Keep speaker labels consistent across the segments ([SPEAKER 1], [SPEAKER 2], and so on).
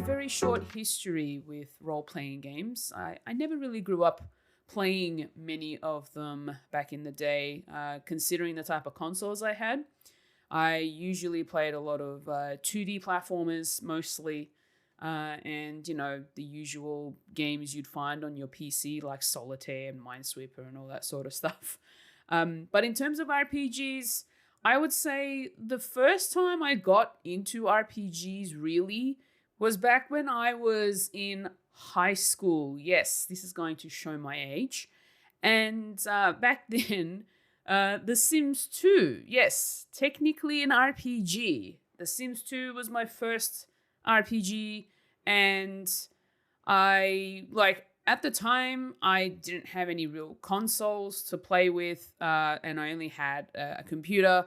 [SPEAKER 1] very short history with role playing games. I never really grew up playing many of them back in the day, considering the type of consoles I had. I usually played a lot of 2D platformers mostly, and the usual games you'd find on your PC like Solitaire and Minesweeper and all that sort of stuff. But in terms of RPGs, I would say the first time I got into RPGs really was back when I was in high school. Yes, this is going to show my age. And back then, The Sims 2, yes, technically an RPG. The Sims 2 was my first RPG, and at the time, I didn't have any real consoles to play with, and I only had a computer,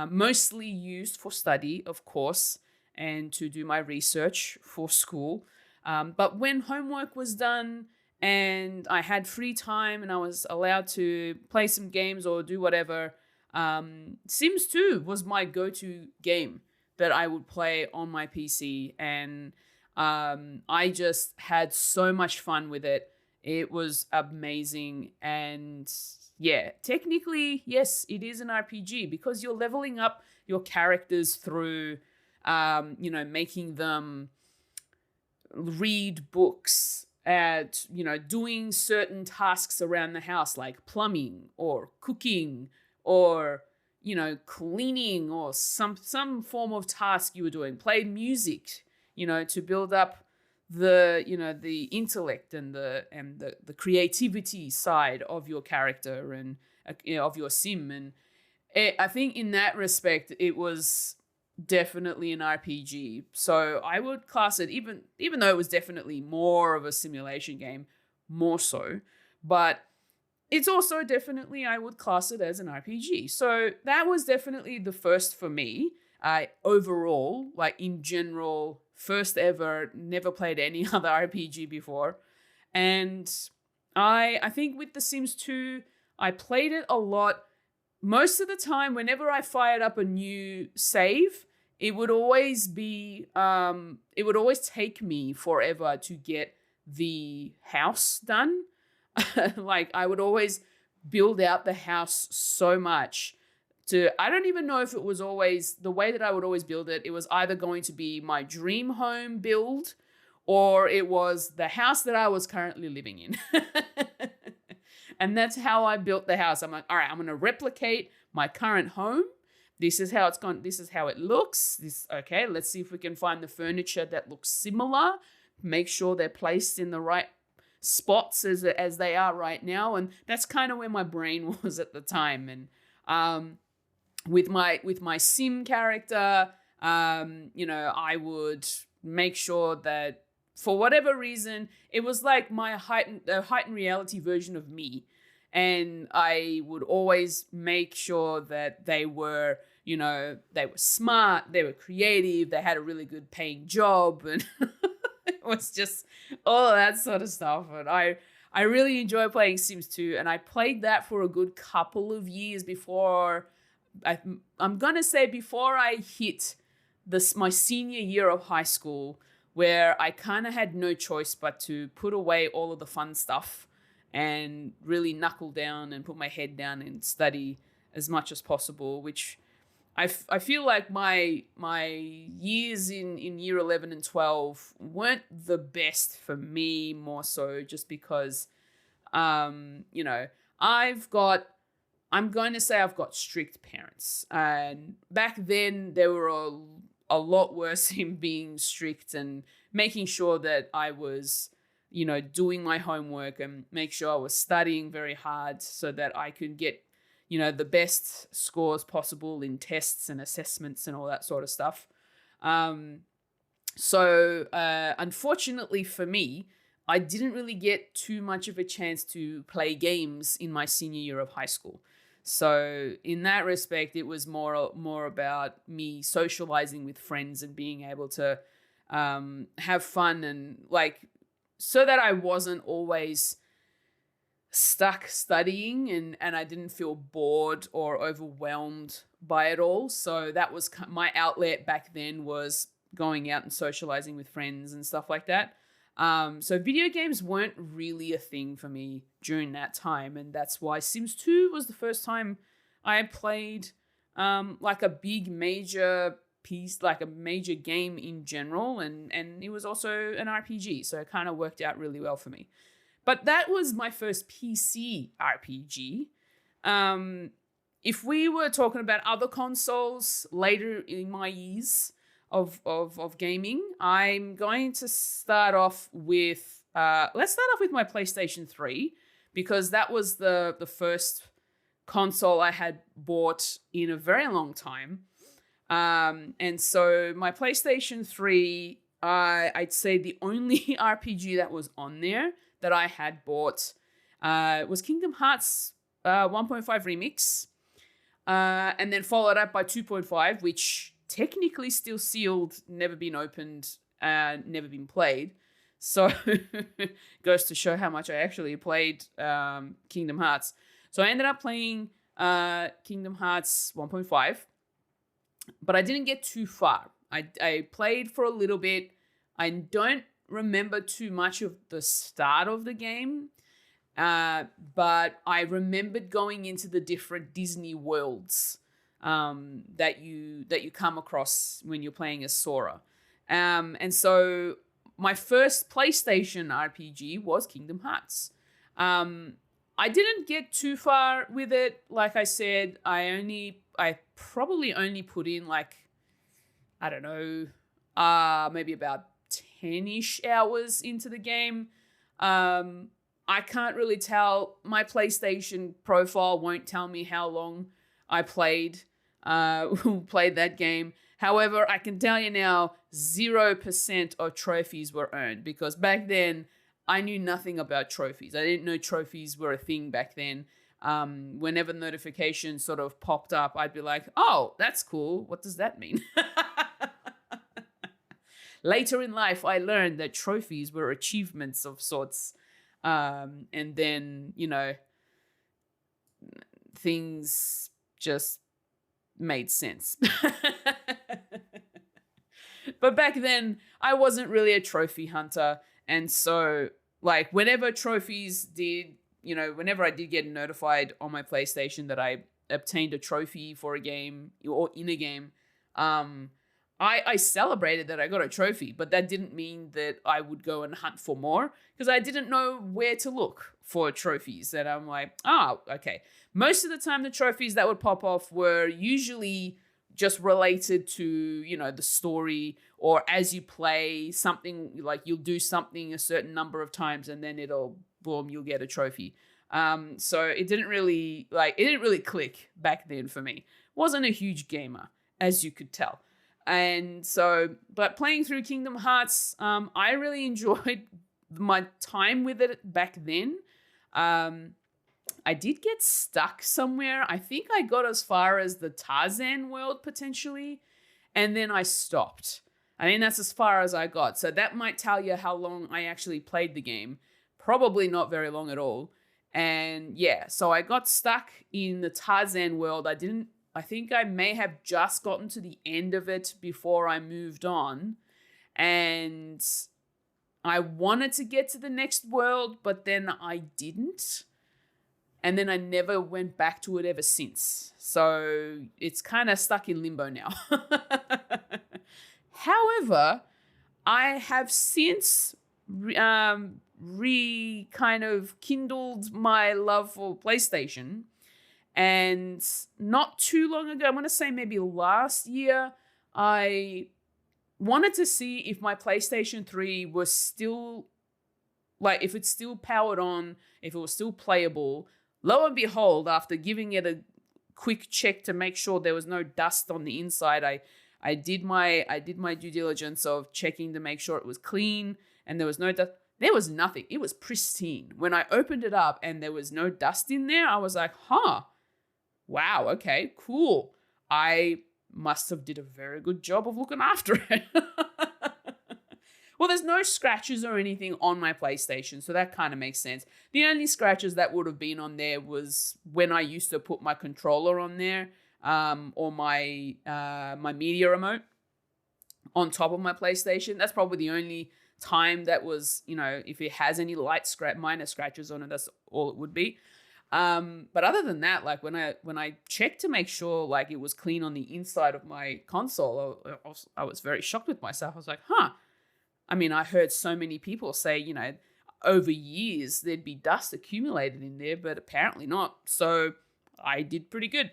[SPEAKER 1] mostly used for study, of course, and to do my research for school. But when homework was done and I had free time and I was allowed to play some games or do whatever, Sims 2 was my go-to game that I would play on my PC. And I just had so much fun with it. It was amazing. And yeah, technically, yes, it is an RPG because you're leveling up your characters through, making them read books at, doing certain tasks around the house like plumbing or cooking or, cleaning or some form of task you were doing, play music, to build up the intellect and the creativity side of your character and of your sim. And I think in that respect it was definitely an RPG. So I would class it, even though it was definitely more of a simulation game, more so, but it's also definitely, I would class it as an RPG. So that was definitely the first for me. Overall, like in general, first ever, never played any other RPG before. And I think with The Sims 2, I played it a lot. Most of the time, whenever I fired up a new save, it would always take me forever to get the house done. Like I would always build out the house so much I don't even know if it was always the way that I would always build it. It was either going to be my dream home build or it was the house that I was currently living in. And that's how I built the house. I'm like, all right, I'm going to replicate my current home. This is how it's gone. This is how it looks. Okay, let's see if we can find the furniture that looks similar. Make sure they're placed in the right spots as they are right now. And that's kind of where my brain was at the time. And with my sim character, I would make sure that for whatever reason, it was like my heightened reality version of me. And I would always make sure that they were smart, they were creative, they had a really good paying job, and it was just all of that sort of stuff. And I really enjoy playing Sims 2, and I played that for a good couple of years before I'm gonna say before I hit my senior year of high school, where I kind of had no choice but to put away all of the fun stuff and really knuckle down and put my head down and study as much as possible, which I feel like my years in year 11 and 12 weren't the best for me, more so just because, I'm going to say I've got strict parents. And back then they were a lot worse in being strict and making sure that I was, doing my homework and make sure I was studying very hard so that I could get, the best scores possible in tests and assessments and all that sort of stuff. So unfortunately for me, I didn't really get too much of a chance to play games in my senior year of high school. So in that respect, it was more about me socializing with friends and being able to have fun and so that I wasn't always stuck studying and I didn't feel bored or overwhelmed by it all. So that was my outlet back then, was going out and socializing with friends and stuff like that. So video games weren't really a thing for me during that time, and that's why Sims 2 was the first time I played like a big major piece, like a major game in general, and it was also an RPG, so it kind of worked out really well for me. But that was my first PC RPG. If we were talking about other consoles later in my years of gaming, I'm going to start off with let's start off with my PlayStation 3, because that was the first console I had bought in a very long time. And so my PlayStation 3, I'd say the only RPG that was on there that I had bought was Kingdom Hearts 1.5 Remix, and then followed up by 2.5, which technically still sealed, never been opened, never been played. So goes to show how much I actually played Kingdom Hearts. So I ended up playing Kingdom Hearts 1.5, but I didn't get too far. I played for a little bit. I don't remember too much of the start of the game, but I remembered going into the different Disney worlds that you come across when you're playing as Sora. And so my first PlayStation RPG was Kingdom Hearts. I didn't get too far with it. Like I said, I probably only put in like, I don't know, maybe about 10-ish hours into the game. I can't really tell. My PlayStation profile won't tell me how long I played that game. However, I can tell you now, 0% of trophies were earned, because back then I knew nothing about trophies. I didn't know trophies were a thing back then. Whenever notifications sort of popped up, I'd be like, oh, that's cool. What does that mean? Later in life, I learned that trophies were achievements of sorts. And then, things just made sense. But back then, I wasn't really a trophy hunter. And so, like, whenever I did get notified on my PlayStation that I obtained a trophy for a game or in a game, I celebrated that I got a trophy, but that didn't mean that I would go and hunt for more, because I didn't know where to look for trophies. And I'm like, okay. Most of the time, the trophies that would pop off were usually just related to, the story, or as you play something, like you'll do something a certain number of times and then you'll get a trophy. So it didn't really click back then for me. Wasn't a huge gamer, as you could tell. And so, but playing through Kingdom Hearts, I really enjoyed my time with it back then. I did get stuck somewhere. I think I got as far as the Tarzan world potentially, and then I stopped. I think that's as far as I got. So that might tell you how long I actually played the game. Probably not very long at all. And yeah, so I got stuck in the Tarzan world. I think I may have just gotten to the end of it before I moved on. And I wanted to get to the next world, but then I didn't. And then I never went back to it ever since. So it's kind of stuck in limbo now. However, I have since kind of kindled my love for PlayStation. And not too long ago, I'm going to say maybe last year, I wanted to see if my PlayStation 3 was still, like, if it's still powered on, if it was still playable. Lo and behold, after giving it a quick check to make sure there was no dust on the inside, I did my due diligence of checking to make sure it was clean and there was no dust. There was nothing. It was pristine. When I opened it up and there was no dust in there, I was like, wow, okay, cool. I must have did a very good job of looking after it. Well, there's no scratches or anything on my PlayStation, so that kind of makes sense. The only scratches that would have been on there was when I used to put my controller on there, or my media remote. on top of my PlayStation. That's probably the only time that was, if it has any minor scratches on it, that's all it would be. But other than that, like when I checked to make sure like it was clean on the inside of my console, I was very shocked with myself. I was like, I mean, I heard so many people say, over years there'd be dust accumulated in there, but apparently not. So I did pretty good.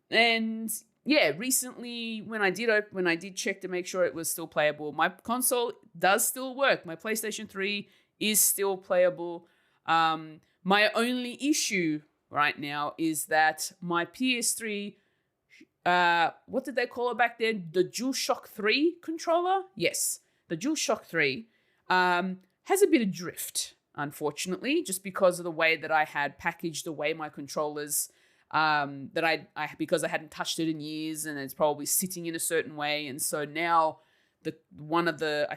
[SPEAKER 1] And yeah, recently when I did check to make sure it was still playable, my console does still work. My PlayStation 3 is still playable. My only issue right now is that my PS3, what did they call it back then? The DualShock 3 controller? Yes, the DualShock 3 has a bit of drift, unfortunately, just because of the way that I had packaged away my controllers. That I because I hadn't touched it in years, and it's probably sitting in a certain way, and so now I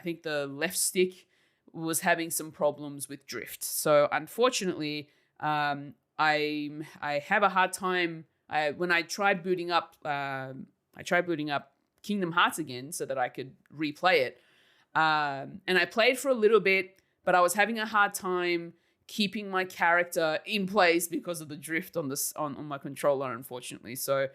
[SPEAKER 1] think the left stick was having some problems with drift. So unfortunately, I have a hard time. When I tried booting up, Kingdom Hearts again so that I could replay it, and I played for a little bit, but I was having a hard time keeping my character in place because of the drift on my controller, unfortunately. So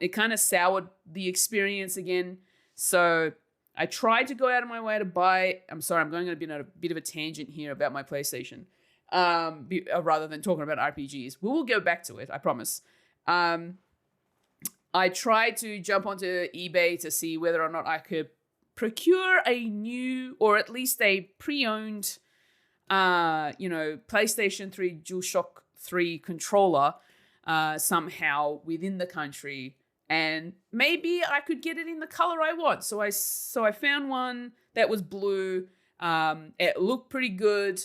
[SPEAKER 1] it kind of soured the experience again. So I tried to go out of my way to buy. I'm sorry, I'm going on a bit of a tangent here about my PlayStation, rather than talking about RPGs. We will go back to it, I promise. I tried to jump onto eBay to see whether or not I could procure a new, or at least a pre-owned, PlayStation 3 DualShock 3 controller somehow within the country, and maybe I could get it in the color I want. So I found one that was blue. It looked pretty good,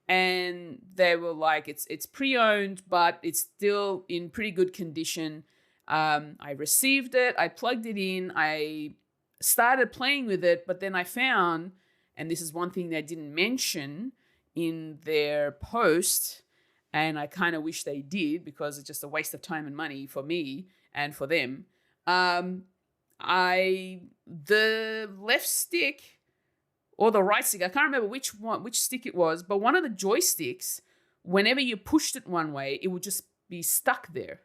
[SPEAKER 1] and they were like, it's pre-owned, but it's still in pretty good condition. I received it, I plugged it in, I started playing with it, but then I found, and this is one thing they didn't mention in their post, and I kind of wish they did because it's just a waste of time and money for me and for them. The left stick or the right stick, I can't remember which stick it was, but one of the joysticks, whenever you pushed it one way, it would just be stuck there.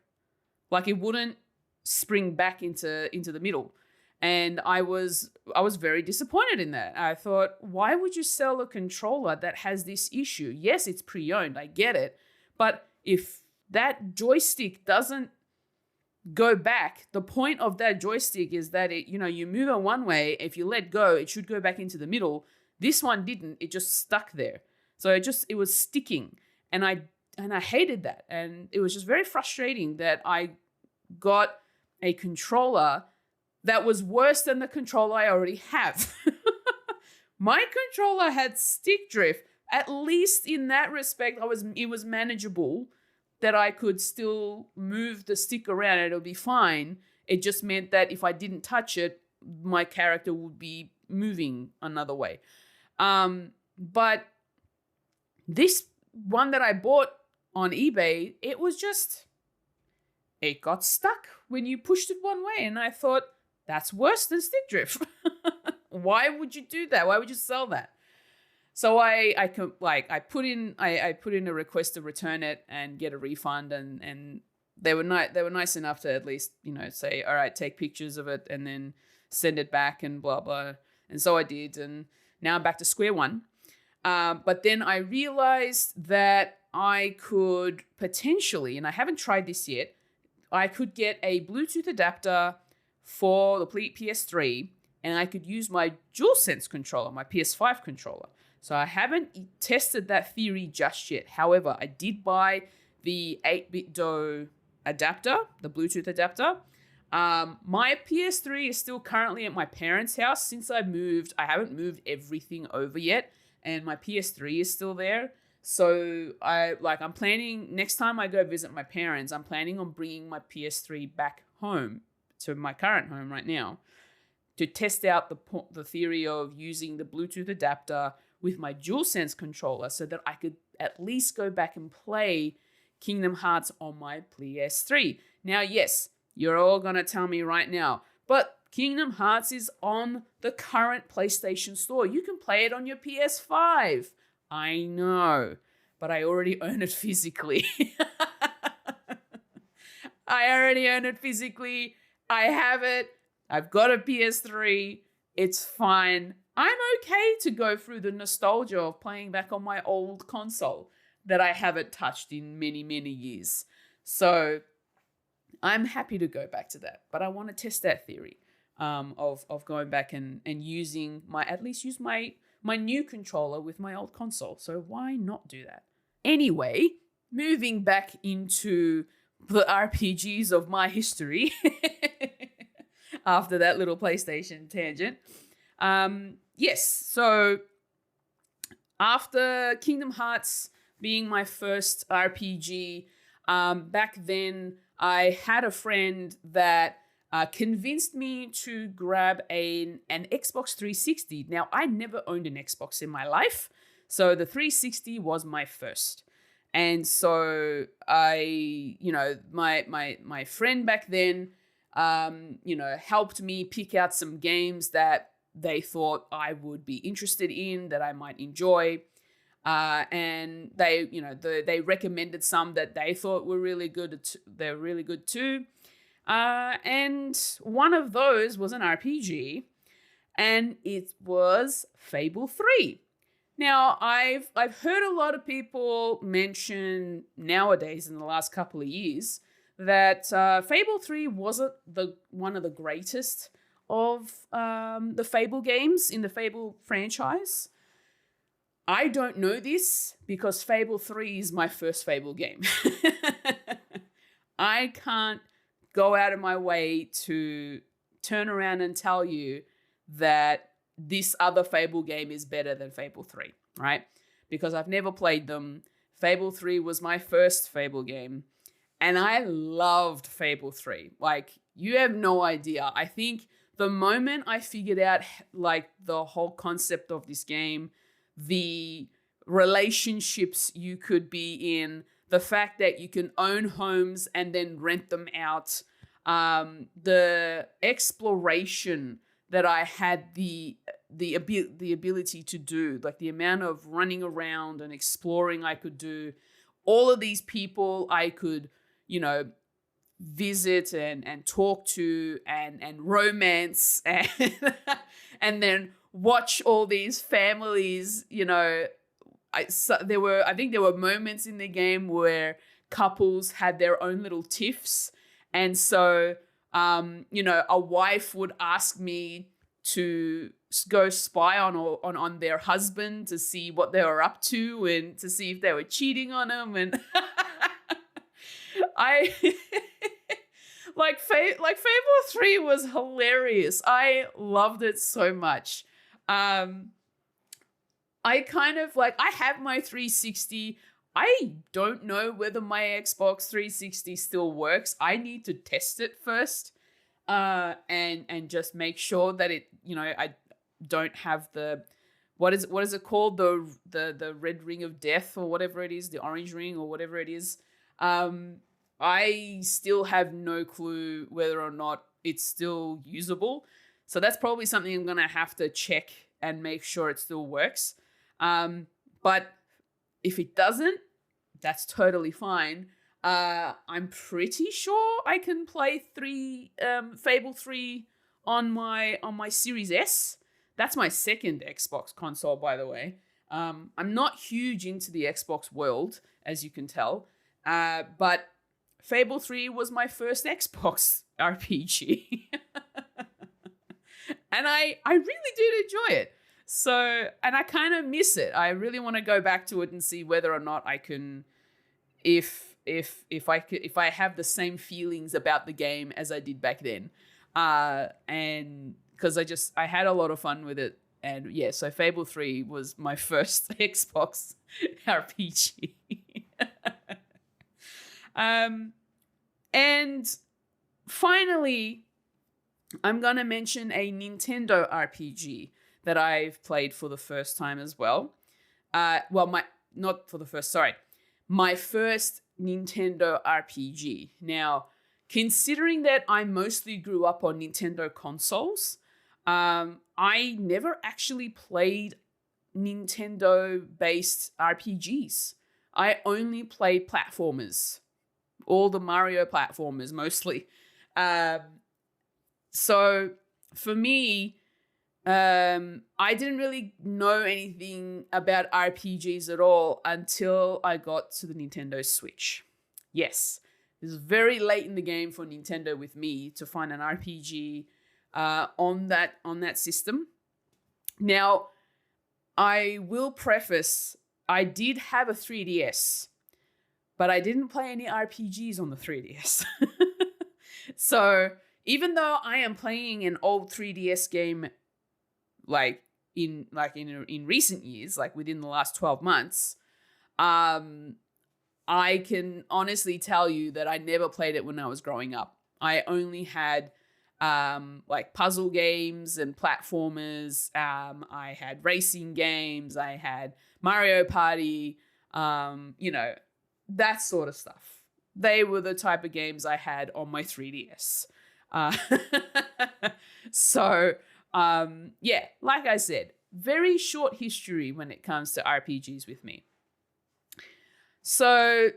[SPEAKER 1] Like it wouldn't spring back into the middle. And I was very disappointed in that. I thought, why would you sell a controller that has this issue? Yes, it's pre-owned, I get it. But if that joystick doesn't go back, the point of that joystick is that you move it one way, if you let go, it should go back into the middle. This one didn't, it just stuck there. So it was sticking. And I hated that. And it was just very frustrating that I got a controller that was worse than the controller I already have. My controller had stick drift. At least in that respect, it was manageable, that I could still move the stick around and it'll be fine. It just meant that if I didn't touch it, my character would be moving another way. But this one that I bought on eBay, it got stuck when you pushed it one way. And I thought, that's worse than stick drift. Why would you do that? Why would you sell that? So I put in a request to return it and get a refund, and they were nice enough to at least say, all right, take pictures of it and then send it back and blah blah. And so I did, and now I'm back to square one. But then I realized that I could potentially, and I haven't tried this yet, I could get a Bluetooth adapter for the PS3, and I could use my DualSense controller, my PS5 controller. So I haven't tested that theory just yet. However, I did buy the 8BitDo adapter, the Bluetooth adapter. My PS3 is still currently at my parents' house. Since I moved, I haven't moved everything over yet, and my PS3 is still there. So I'm planning, next time I go visit my parents, I'm planning on bringing my PS3 back home to my current home right now to test out the theory of using the Bluetooth adapter with my DualSense controller so that I could at least go back and play Kingdom Hearts on my PS3. Now, yes, you're all going to tell me right now, but Kingdom Hearts is on the current PlayStation Store. You can play it on your PS5. I know, but I already own it physically. I already own it physically. I have it. I've got a PS3. It's fine. I'm okay to go through the nostalgia of playing back on my old console that I haven't touched in many, many years. So I'm happy to go back to that. But I want to test that theory of going back and using my new controller with my old console. So why not do that? Anyway, moving back into the RPGs of my history after that little PlayStation tangent. Yes, so after Kingdom Hearts being my first RPG, back then I had a friend that convinced me to grab an Xbox 360. Now, I never owned an Xbox in my life, so the 360 was my first. And so my friend back then, helped me pick out some games that they thought I would be interested in, that I might enjoy. And they recommended some that they thought were really good. They're really good too. And one of those was an RPG, and it was Fable 3. Now, I've heard a lot of people mention nowadays in the last couple of years that Fable 3 wasn't one of the greatest of the Fable games in the Fable franchise. I don't know this because Fable 3 is my first Fable game. I can't go out of my way to turn around and tell you that this other Fable game is better than Fable 3, right? Because I've never played them. Fable 3 was my first Fable game, and I loved Fable 3. Like, you have no idea. I think the moment I figured out, like, the whole concept of this game, the relationships you could be in, the fact that you can own homes and then rent them out, the exploration that I had the ability to do, like the amount of running around and exploring I could do, all of these people I could, visit and talk to and romance and and then watch all these families, I think there were moments in the game where couples had their own little tiffs, and so a wife would ask me to go spy on their husband to see what they were up to and to see if they were cheating on him, and I Fable 3 was hilarious. I loved it so much. I have my 360. I don't know whether my Xbox 360 still works. I need to test it first, and just make sure that it, I don't have the what is it called, the red ring of death or whatever it is, the orange ring or whatever it is. I still have no clue whether or not it's still usable. So that's probably something I'm gonna have to check and make sure it still works. But if it doesn't, that's totally fine. I'm pretty sure I can play Fable 3 on my Series S. That's my second Xbox console, by the way. I'm not huge into the Xbox world, as you can tell. But Fable 3 was my first Xbox RPG. And I really did enjoy it. So, and I kind of miss it. I really want to go back to it and see whether or not I can, if I have the same feelings about the game as I did back then. And because I had a lot of fun with it. And yeah, so Fable 3 was my first Xbox RPG. And finally, I'm going to mention a Nintendo RPG that I've played for the first time as well. My first Nintendo RPG. Now, considering that I mostly grew up on Nintendo consoles, I never actually played Nintendo-based RPGs. I only played platformers, all the Mario platformers mostly. So for me, I didn't really know anything about RPGs at all until I got to the Nintendo Switch. Yes, it was very late in the game for Nintendo with me to find an RPG on that system. Now, I will preface, I did have a 3DS, but I didn't play any RPGs on the 3DS. So even though I am playing an old 3DS game, in recent years, like within the last 12 months, I can honestly tell you that I never played it when I was growing up. I only had puzzle games and platformers. I had racing games. I had Mario Party, that sort of stuff. They were the type of games I had on my 3DS. So, like I said, very short history when it comes to RPGs with me. So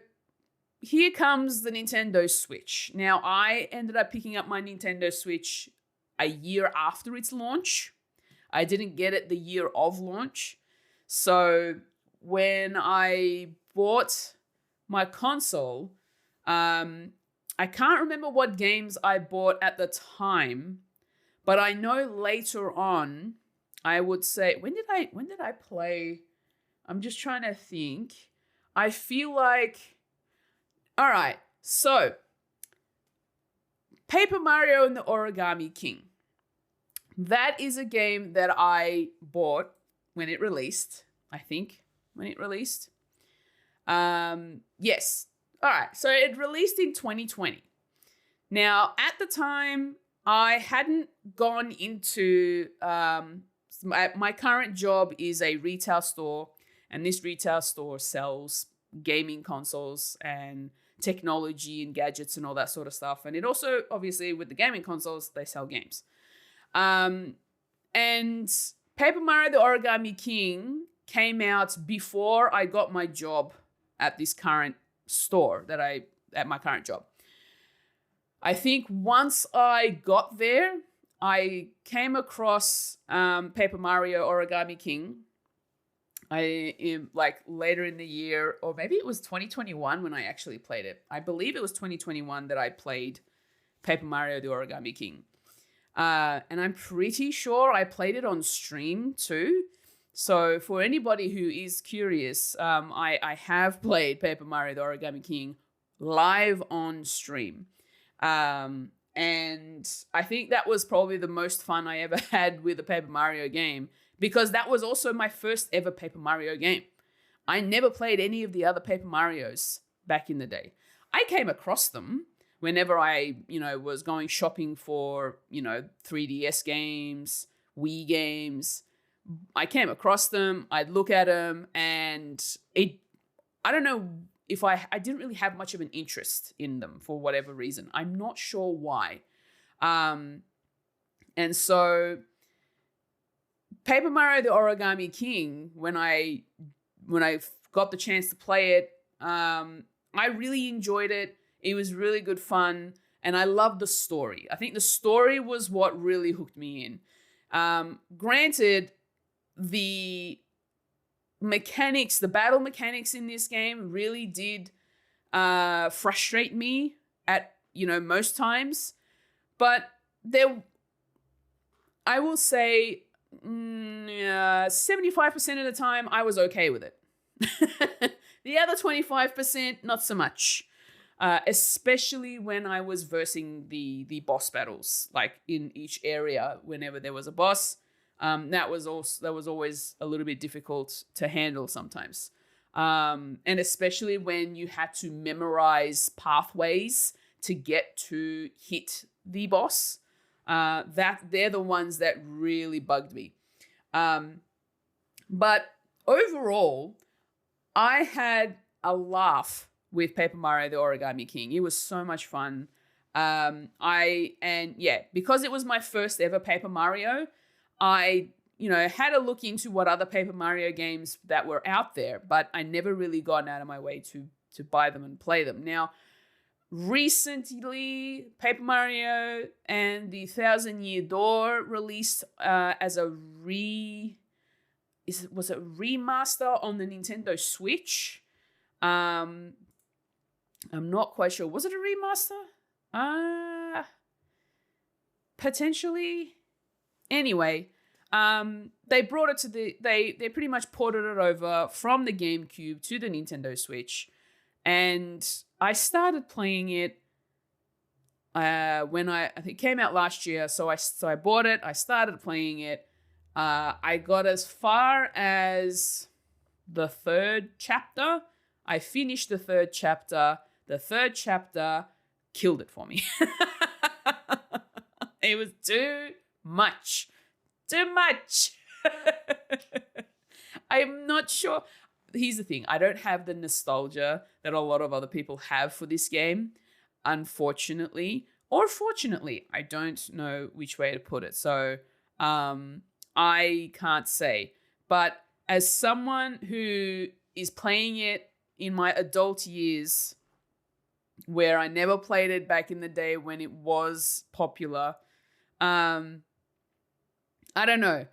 [SPEAKER 1] here comes the Nintendo Switch. Now, I ended up picking up my Nintendo Switch a year after its launch. I didn't get it the year of launch. So when I bought my console, I can't remember what games I bought at the time, but I know later on, I would say, when did I play? I'm just trying to think. I feel like, all right, so Paper Mario and the Origami King. That is a game that I bought when it released, I think, when it released. Yes. All right, so it released in 2020. Now, at the time, I hadn't gone into, my current job is a retail store, and this retail store sells gaming consoles and technology and gadgets and all that sort of stuff. And it also, obviously, with the gaming consoles, they sell games. And Paper Mario the Origami King came out before I got my job at this current store at my current job. I think once I got there, I came across Paper Mario Origami King. Later in the year, or maybe it was 2021 when I actually played it. I believe it was 2021 that I played Paper Mario the Origami King. And I'm pretty sure I played it on stream too. So for anybody who is curious, I have played Paper Mario the Origami King live on stream. And I think that was probably the most fun I ever had with a Paper Mario game, because that was also my first ever Paper Mario game. I never played any of the other Paper Marios back in the day. I came across them whenever I, was going shopping for, 3DS games, Wii games. I came across them, I'd look at them, and I don't know if I didn't really have much of an interest in them for whatever reason. I'm not sure why. And so Paper Mario the Origami King, when I got the chance to play it, I really enjoyed it. It was really good fun, and I loved the story. I think the story was what really hooked me in. Granted, the battle mechanics in this game really did frustrate me at, most times. But I will say 75% of the time I was okay with it. The other 25%, not so much. Especially when I was versing the boss battles, like in each area, whenever there was a boss. That was always a little bit difficult to handle sometimes. And especially when you had to memorize pathways to get to hit the boss. They're the ones that really bugged me. But overall, I had a laugh with Paper Mario the Origami King. It was so much fun. Because it was my first ever Paper Mario, I had a look into what other Paper Mario games that were out there, but I never really gone out of my way to buy them and play them. Now, recently, Paper Mario and the Thousand Year Door released as a was it remaster on the Nintendo Switch? I'm not quite sure. Was it a remaster? Potentially. Anyway, they brought it to they pretty much ported it over from the GameCube to the Nintendo Switch, and I started playing it when I think it came out last year. So I bought it. I started playing it. I got as far as the third chapter. I finished the third chapter. The third chapter killed it for me. It was too much. Too much. I'm not sure. Here's the thing. I don't have the nostalgia that a lot of other people have for this game, unfortunately. Or fortunately. I don't know which way to put it. So, I can't say. But as someone who is playing it in my adult years, where I never played it back in the day when it was popular, I don't know.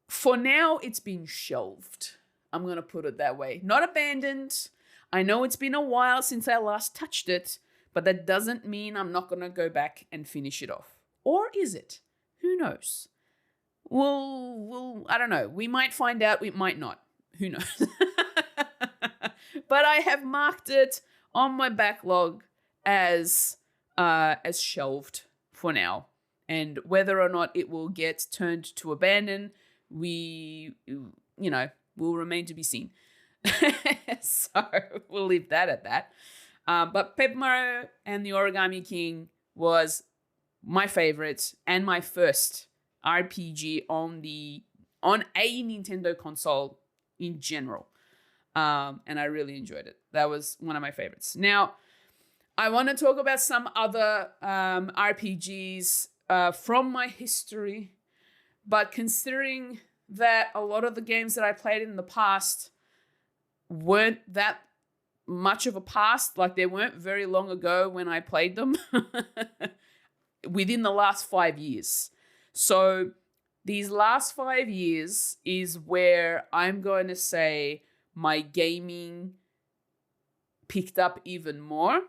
[SPEAKER 1] For now, it's been shelved. I'm going to put it that way. Not abandoned. I know it's been a while since I last touched it, but that doesn't mean I'm not going to go back and finish it off. Or is it? Who knows? I don't know. We might find out. We might not. Who knows? But I have marked it on my backlog as shelved for now. And whether or not it will get turned to abandon, will remain to be seen. So we'll leave that at that. But Paper Mario and the Origami King was my favorite and my first RPG on a Nintendo console in general. And I really enjoyed it. That was one of my favorites. Now, I want to talk about some other RPGs from my history, but considering that a lot of the games that I played in the past weren't that much of a past, like they weren't very long ago when I played them, within the last 5 years. So these last 5 years is where I'm going to say my gaming picked up even more.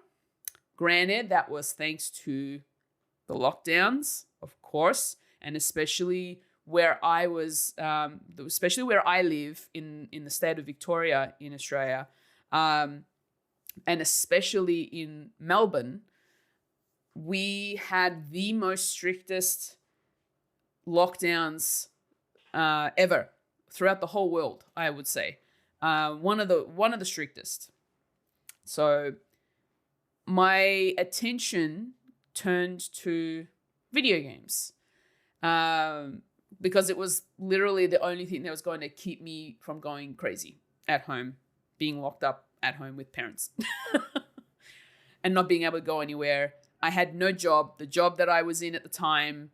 [SPEAKER 1] Granted, that was thanks to the lockdowns, of course, and especially where I live in the state of Victoria in Australia, and especially in Melbourne, we had the most strictest lockdowns ever throughout the whole world, I would say. One of the strictest. So my attention turned to video games, because it was literally the only thing that was going to keep me from going crazy at home, being locked up at home with parents and not being able to go anywhere. I had no job. The job that I was in at the time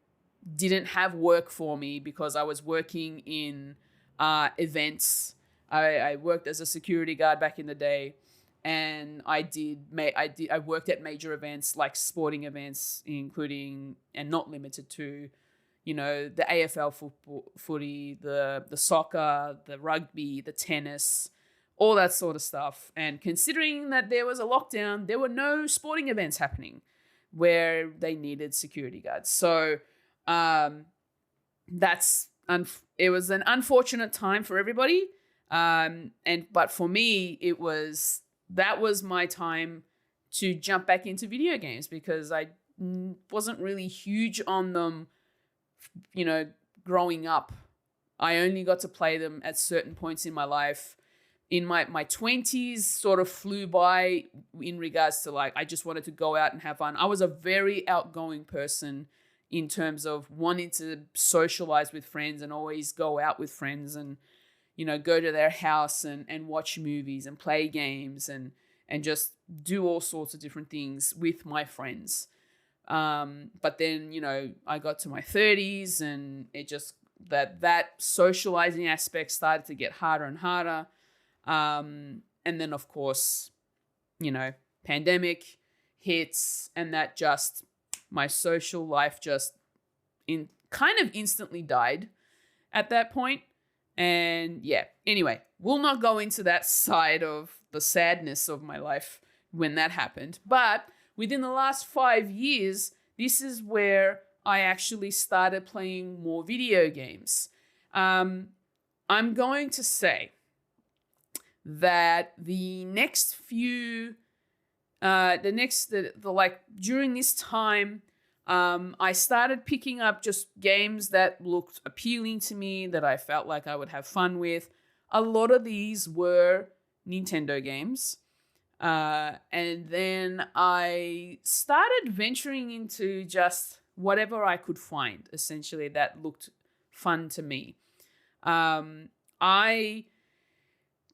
[SPEAKER 1] didn't have work for me because I was working in events. I worked as a security guard back in the day, and I worked at major events like sporting events, including and not limited to, the AFL footy, the soccer, the rugby, the tennis, all that sort of stuff. And considering that there was a lockdown, there were no sporting events happening where they needed security guards. So it was an unfortunate time for everybody. But for me, that was my time to jump back into video games because I wasn't really huge on them, growing up. I only got to play them at certain points in my life. In my 20s sort of flew by in regards to I just wanted to go out and have fun. I was a very outgoing person in terms of wanting to socialize with friends and always go out with friends and, go to their house and watch movies and play games and just do all sorts of different things with my friends. But then, I got to my 30s and it just that socializing aspect started to get harder and harder. And then, of course, pandemic hits, and that just, my social life just kind of instantly died at that point. And yeah, anyway, we'll not go into that side of the sadness of my life when that happened. But within the last 5 years, this is where I actually started playing more video games. I'm going to say that the next few, during this time, I started picking up just games that looked appealing to me, that I felt like I would have fun with. A lot of these were Nintendo games. And then I started venturing into just whatever I could find, essentially, that looked fun to me. I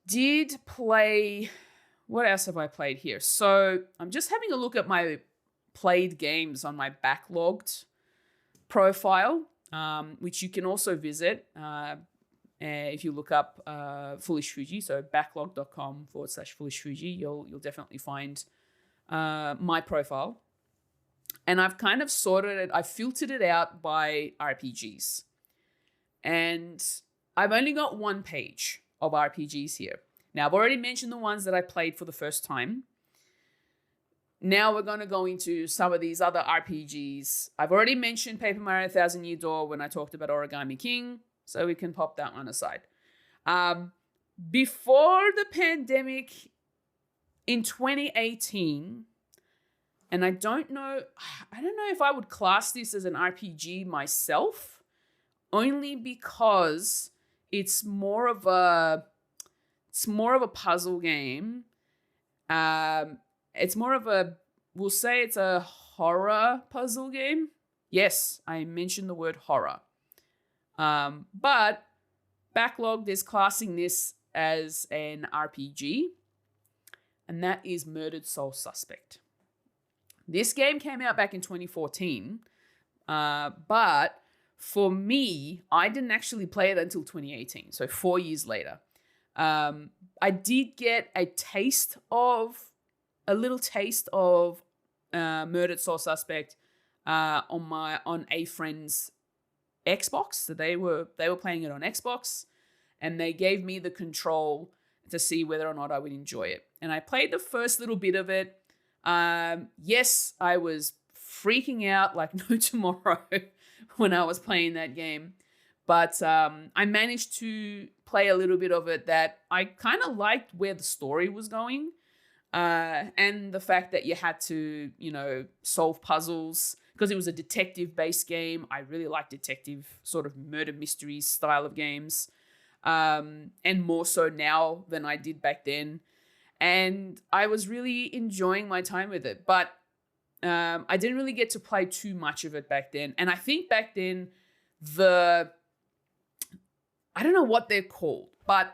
[SPEAKER 1] did play... What else have I played here? So I'm just having a look at my played games on my backlogged profile, which you can also visit if you look up Foolish Fuji. So backlog.com/Foolish Fuji, you'll definitely find my profile. And I've kind of sorted it, I filtered it out by RPGs. And I've only got one page of RPGs here. Now, I've already mentioned the ones that I played for the first time. Now we're going to go into some of these other RPGs. I've already mentioned Paper Mario Thousand Year Door when I talked about Origami King, so we can pop that one aside. Before the pandemic in 2018, and I don't know if I would class this as an RPG myself, only because it's more of a puzzle game. It's more of we'll say it's a horror puzzle game. Yes, I mentioned the word horror. But Backlogged is classing this as an RPG, and that is Murdered Soul Suspect. This game came out back in 2014, but for me, I didn't actually play it until 2018, so 4 years later. I did get a little taste of Murdered Soul Suspect on a friend's Xbox. So they were playing it on Xbox, and they gave me the control to see whether or not I would enjoy it. And I played the first little bit of it. Yes, I was freaking out like no tomorrow when I was playing that game. But I managed to play a little bit of it that I kind of liked where the story was going. And the fact that you had to, solve puzzles, because it was a detective-based game. I really like detective sort of murder mysteries style of games. And more so now than I did back then. And I was really enjoying my time with it. But I didn't really get to play too much of it back then. And I think back then, I don't know what they're called, but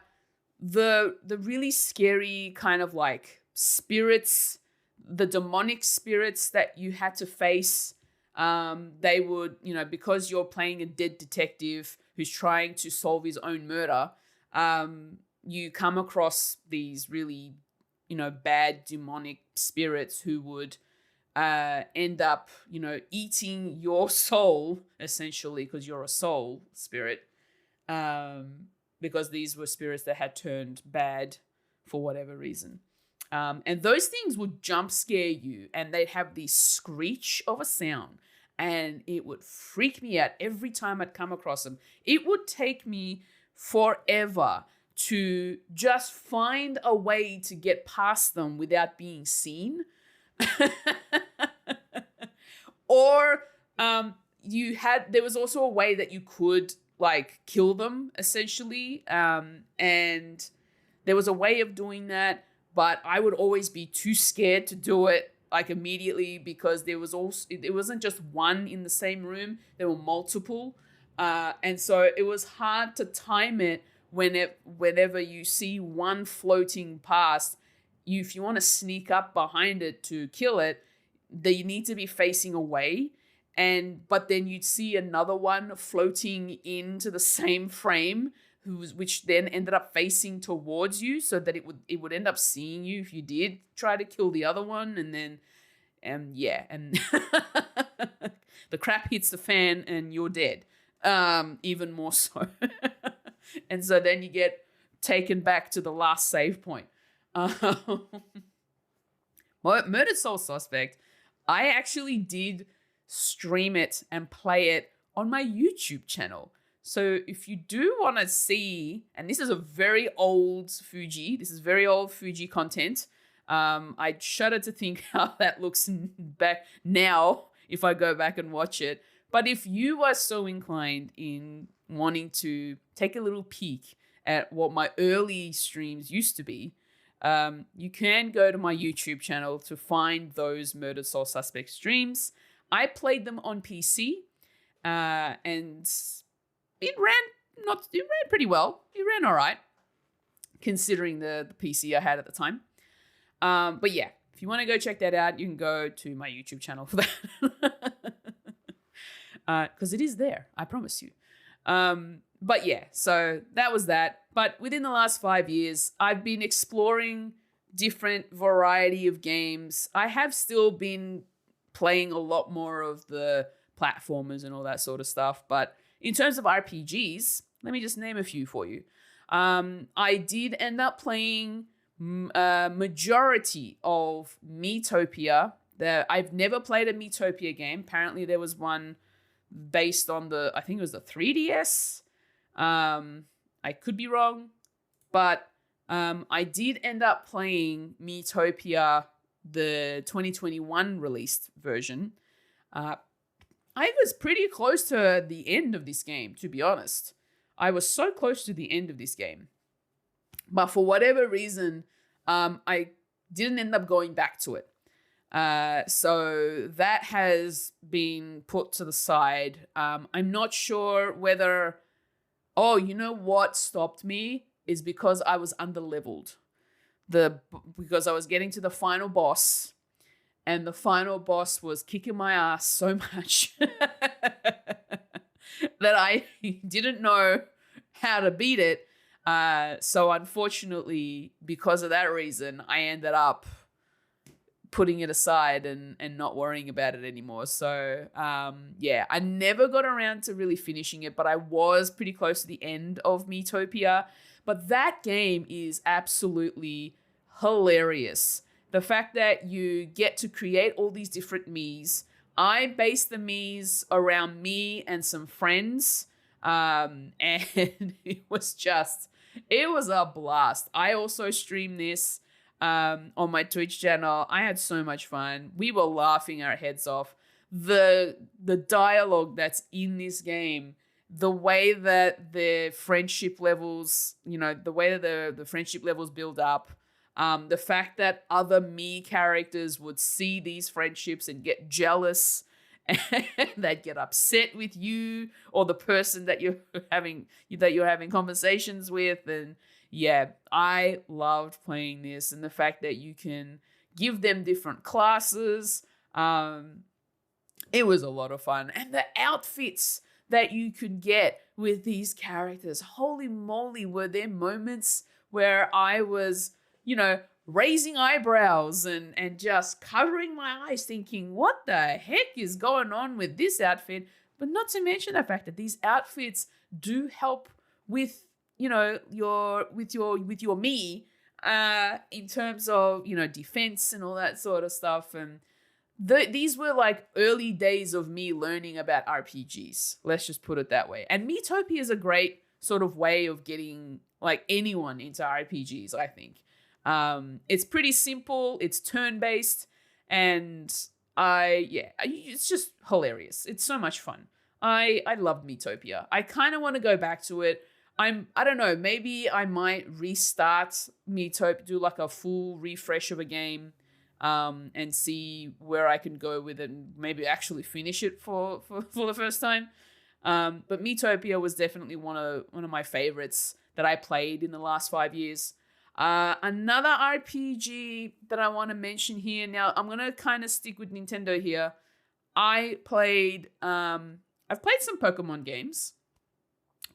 [SPEAKER 1] the really scary kind of like spirits, the demonic spirits that you had to face, they would, because you're playing a dead detective who's trying to solve his own murder, you come across these really, bad demonic spirits who would end up, eating your soul, essentially, because you're a soul spirit. Because these were spirits that had turned bad for whatever reason. And those things would jump scare you, and they'd have this screech of a sound, and it would freak me out every time I'd come across them. It would take me forever to just find a way to get past them without being seen. Or there was also a way that you could kill them, essentially. And there was a way of doing that, but I would always be too scared to do it immediately, because it wasn't just one in the same room, there were multiple. And so it was hard to time it whenever you see one floating past. If you want to sneak up behind it to kill it, they need to be facing away, but then you'd see another one floating into the same frame, which then ended up facing towards you, so that it would end up seeing you if you did try to kill the other one, and then and the crap hits the fan and you're dead, even more so. And so then you get taken back to the last save point. Murdered Soul Suspect, I actually did stream it and play it on my YouTube channel. So if you do want to see, and this is a very old Fuji, this is very old Fuji content. I shudder to think how that looks back now if I go back and watch it. But if you are so inclined in wanting to take a little peek at what my early streams used to be, you can go to my YouTube channel to find those Murdered Soul Suspect streams. I played them on PC, and it ran pretty well. It ran all right, considering the PC I had at the time. But yeah, if you want to go check that out, you can go to my YouTube channel for that. Because it is there, I promise you. But yeah, so that was that. But within the last 5 years, I've been exploring different variety of games. I have still been playing a lot more of the platformers and all that sort of stuff. But in terms of RPGs, let me just name a few for you. I did end up playing a majority of Miitopia. I've never played a Miitopia game. Apparently there was one based on I think it was the 3DS. I could be wrong, but I did end up playing Miitopia, the 2021 released version. I was pretty close to the end of this game, to be honest. I was so close to the end of this game. But for whatever reason, I didn't end up going back to it. So that has been put to the side. I'm not sure whether... Oh, you know what stopped me is because I was underleveled. Because I was getting to the final boss, and the final boss was kicking my ass so much that I didn't know how to beat it. So unfortunately, because of that reason, I ended up putting it aside and not worrying about it anymore. So yeah, I never got around to really finishing it, but I was pretty close to the end of Miitopia. But that game is absolutely hilarious. The fact that you get to create all these different Miis. I based the Miis around me and some friends. And it was a blast. I also streamed this on my Twitch channel. I had so much fun. We were laughing our heads off. The dialogue that's in this game, the way that the friendship levels, the way that the friendship levels build up, the fact that other Mii characters would see these friendships and get jealous and they'd get upset with you or the person that you're having conversations with. And yeah, I loved playing this, and the fact that you can give them different classes. It was a lot of fun. And the outfits that you could get with these characters, holy moly, were there moments where I was, raising eyebrows and just covering my eyes thinking, what the heck is going on with this outfit? But not to mention the fact that these outfits do help with your Mii in terms of defense and all that sort of stuff. And these were like early days of me learning about RPGs, let's just put it that way. And Miitopia is a great sort of way of getting like anyone into RPGs, I think. It's pretty simple, it's turn-based, and it's just hilarious. It's so much fun. I loved Miitopia. I kind of want to go back to it. I don't know, maybe I might restart Miitopia, do like a full refresh of a game, and see where I can go with it and maybe actually finish it for the first time. But Miitopia was definitely one of my favorites that I played in the last 5 years. Another RPG that I want to mention here. Now, I'm going to kind of stick with Nintendo here. I've played some Pokemon games,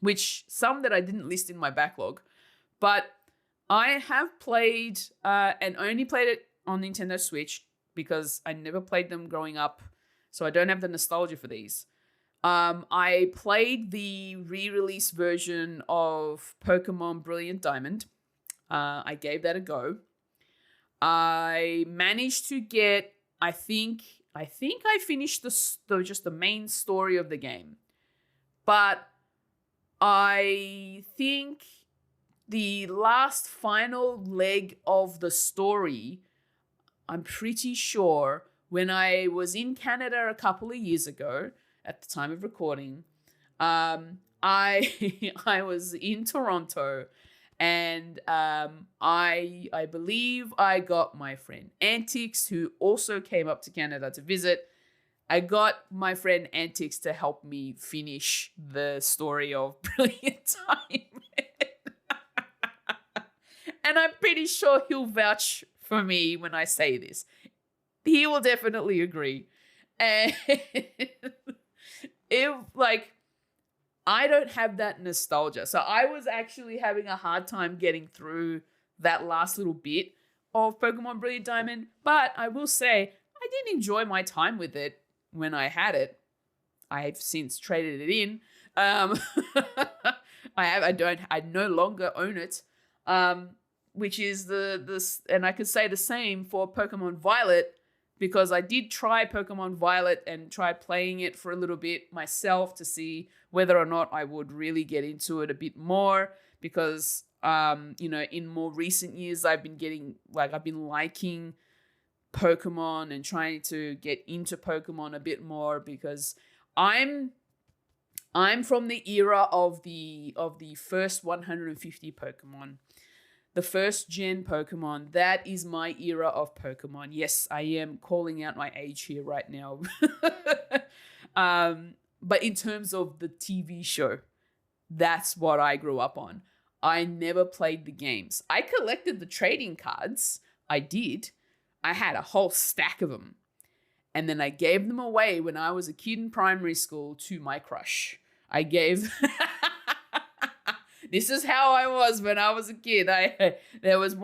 [SPEAKER 1] which some that I didn't list in my backlog, but I have played and only played it on Nintendo Switch because I never played them growing up, so I don't have the nostalgia for these. I played the re-release version of Pokemon Brilliant Diamond. I gave that a go. I managed to get, I think I finished just the main story of the game. But I think the last final leg of the story, I'm pretty sure when I was in Canada a couple of years ago, at the time of recording, I I was in Toronto, and I believe I got my friend Antix, who also came up to Canada to visit. I got my friend Antix to help me finish the story of Brilliant Diamond. And I'm pretty sure he'll vouch for me when I say this. He will definitely agree. And I don't have that nostalgia. So I was actually having a hard time getting through that last little bit of Pokemon Brilliant Diamond. But I will say, I did enjoy my time with it when I had it. I've since traded it in. I no longer own it. Which is and I could say the same for Pokemon Violet, because I did try Pokemon Violet and tried playing it for a little bit myself to see whether or not I would really get into it a bit more, because in more recent years I've been liking Pokemon and trying to get into Pokemon a bit more, because I'm from the era of the first 150 Pokemon. The first gen Pokemon, that is my era of Pokemon. Yes, I am calling out my age here right now. But in terms of the TV show, that's what I grew up on. I never played the games. I collected the trading cards. I did. I had a whole stack of them. And then I gave them away when I was a kid in primary school to my crush. I gave... This is how I was when I was a kid. There was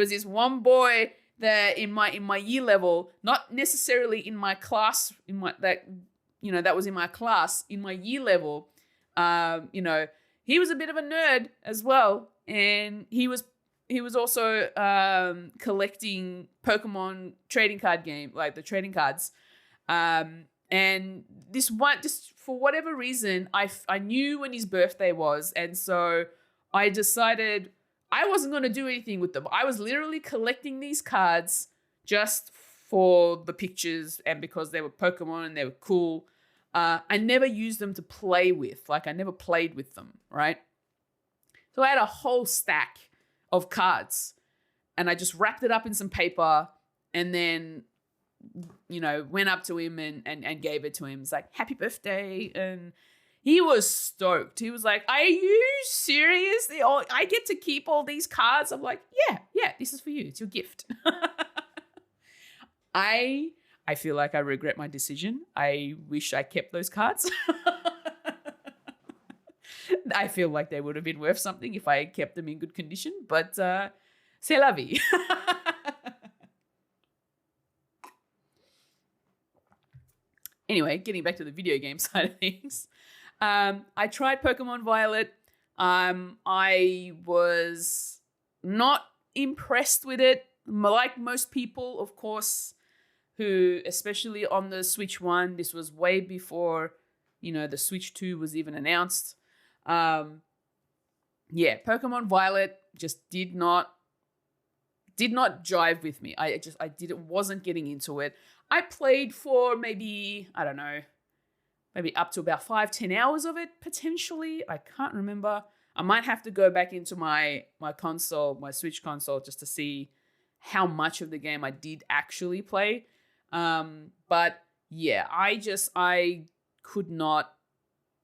[SPEAKER 1] this one boy that in my year level, not necessarily in my class, that was in my class, in my year level. He was a bit of a nerd as well, and he was also collecting Pokemon trading card game, like the trading cards. And this one, just for whatever reason, I knew when his birthday was. And so I decided I wasn't going to do anything with them. I was literally collecting these cards just for the pictures and because they were Pokemon and they were cool. I never used them to play with. Like, I never played with them, right? So I had a whole stack of cards. And I just wrapped it up in some paper and then... went up to him and gave it to him. It's like, happy birthday. And he was stoked. He was like, are you serious? I get to keep all these cards? I'm like, yeah, this is for you. It's your gift. I feel like I regret my decision. I wish I kept those cards. I feel like they would have been worth something if I kept them in good condition. But c'est la vie. Anyway, getting back to the video game side of things, I tried Pokemon Violet. I was not impressed with it. Like most people, of course, who, especially on the Switch 1, this was way before, the Switch 2 was even announced. Pokemon Violet just did not jive with me. Wasn't getting into it. I played for maybe up to about 5-10 hours of it, potentially. I can't remember. I might have to go back into my console, my Switch console, just to see how much of the game I did actually play. But yeah, I could not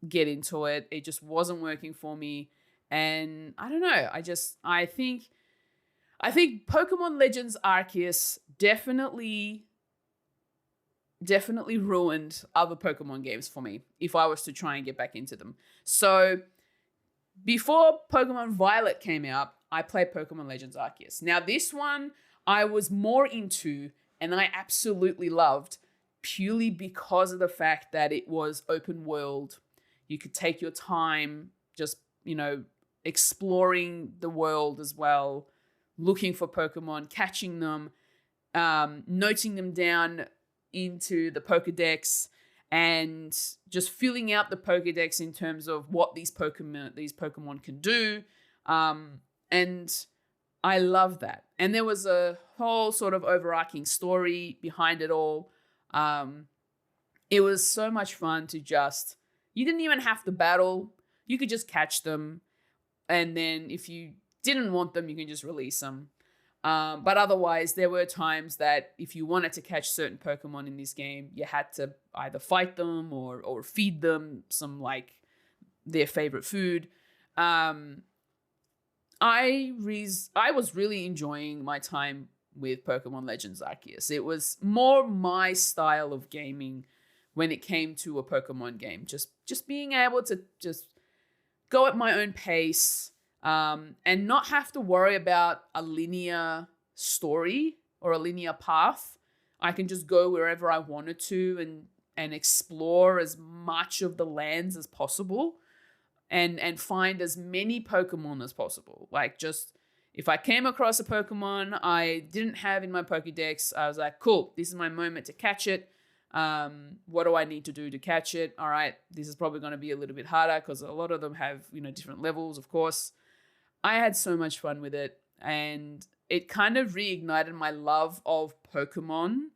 [SPEAKER 1] get into it. It just wasn't working for me. And I don't know. I think I think Pokemon Legends Arceus definitely ruined other Pokemon games for me if I was to try and get back into them. So before Pokemon Violet came out, I played Pokemon Legends Arceus. Now this one I was more into and I absolutely loved purely because of the fact that it was open world. You could take your time just, exploring the world as well, looking for Pokemon, catching them, noting them down into the Pokedex, and just filling out the Pokedex in terms of what these Pokemon can do. And I love that. And there was a whole sort of overarching story behind it all. It was so much fun to you didn't even have to battle. You could just catch them. And then if you didn't want them, you can just release them. But otherwise, there were times that if you wanted to catch certain Pokemon in this game, you had to either fight them or feed them some their favorite food. I was really enjoying my time with Pokemon Legends Arceus. It was more my style of gaming when it came to a Pokemon game. Just being able to just go at my own pace, and not have to worry about a linear story or a linear path. I can just go wherever I wanted to and explore as much of the lands as possible and find as many Pokemon as possible. If I came across a Pokemon I didn't have in my Pokédex, I was like, cool, this is my moment to catch it. What do I need to do to catch it? All right, this is probably going to be a little bit harder because a lot of them have, different levels, of course. I had so much fun with it, and it kind of reignited my love of Pokemon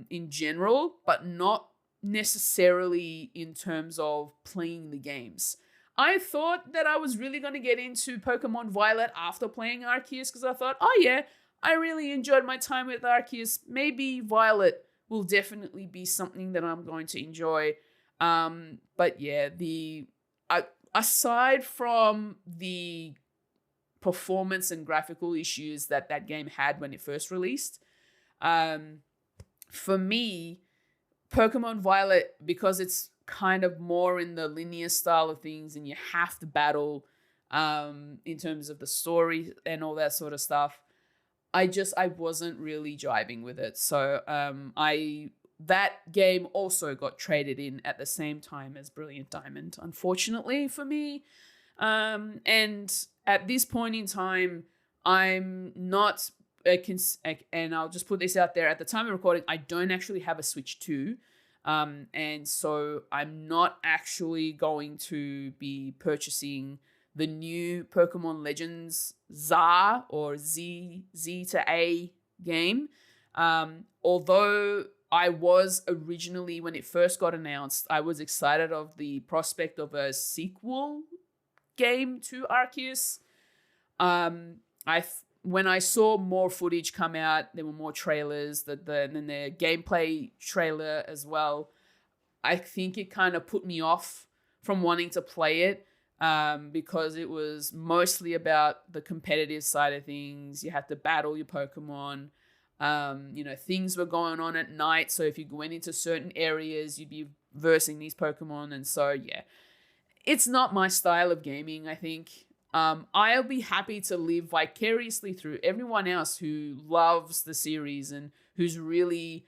[SPEAKER 1] in general, but not necessarily in terms of playing the games. I thought that I was really going to get into Pokemon Violet after playing Arceus because I thought, oh yeah, I really enjoyed my time with Arceus. Maybe Violet will definitely be something that I'm going to enjoy. But yeah, aside from the performance and graphical issues that game had when it first released, for me, Pokemon Violet, because it's kind of more in the linear style of things and you have to battle in terms of the story and all that sort of stuff, I wasn't really jiving with it. So that game also got traded in at the same time as Brilliant Diamond, unfortunately for me. And at this point in time, I'm not, and I'll just put this out there, at the time of recording, I don't actually have a Switch 2. And so I'm not actually going to be purchasing the new Pokemon Legends ZA or Z to A game. Although I was originally, when it first got announced, I was excited of the prospect of a sequel game to Arceus. When I saw more footage come out, there were more trailers, and then the gameplay trailer as well. I think it kind of put me off from wanting to play it, because it was mostly about the competitive side of things. You had to battle your Pokemon. Things were going on at night, so if you went into certain areas, you'd be versing these Pokemon, and so yeah, it's not my style of gaming, I think. I'll be happy to live vicariously through everyone else who loves the series and who's really,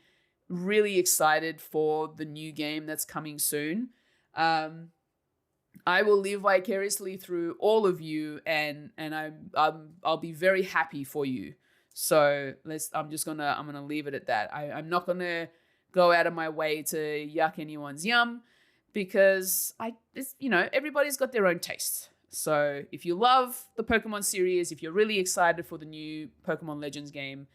[SPEAKER 1] really excited for the new game that's coming soon. I will live vicariously through all of you, and I'll be very happy for you. So I'm gonna leave it at that. I'm not gonna go out of my way to yuck anyone's yum, because everybody's got their own taste. So if you love the Pokemon series, if you're really excited for the new Pokemon Legends game,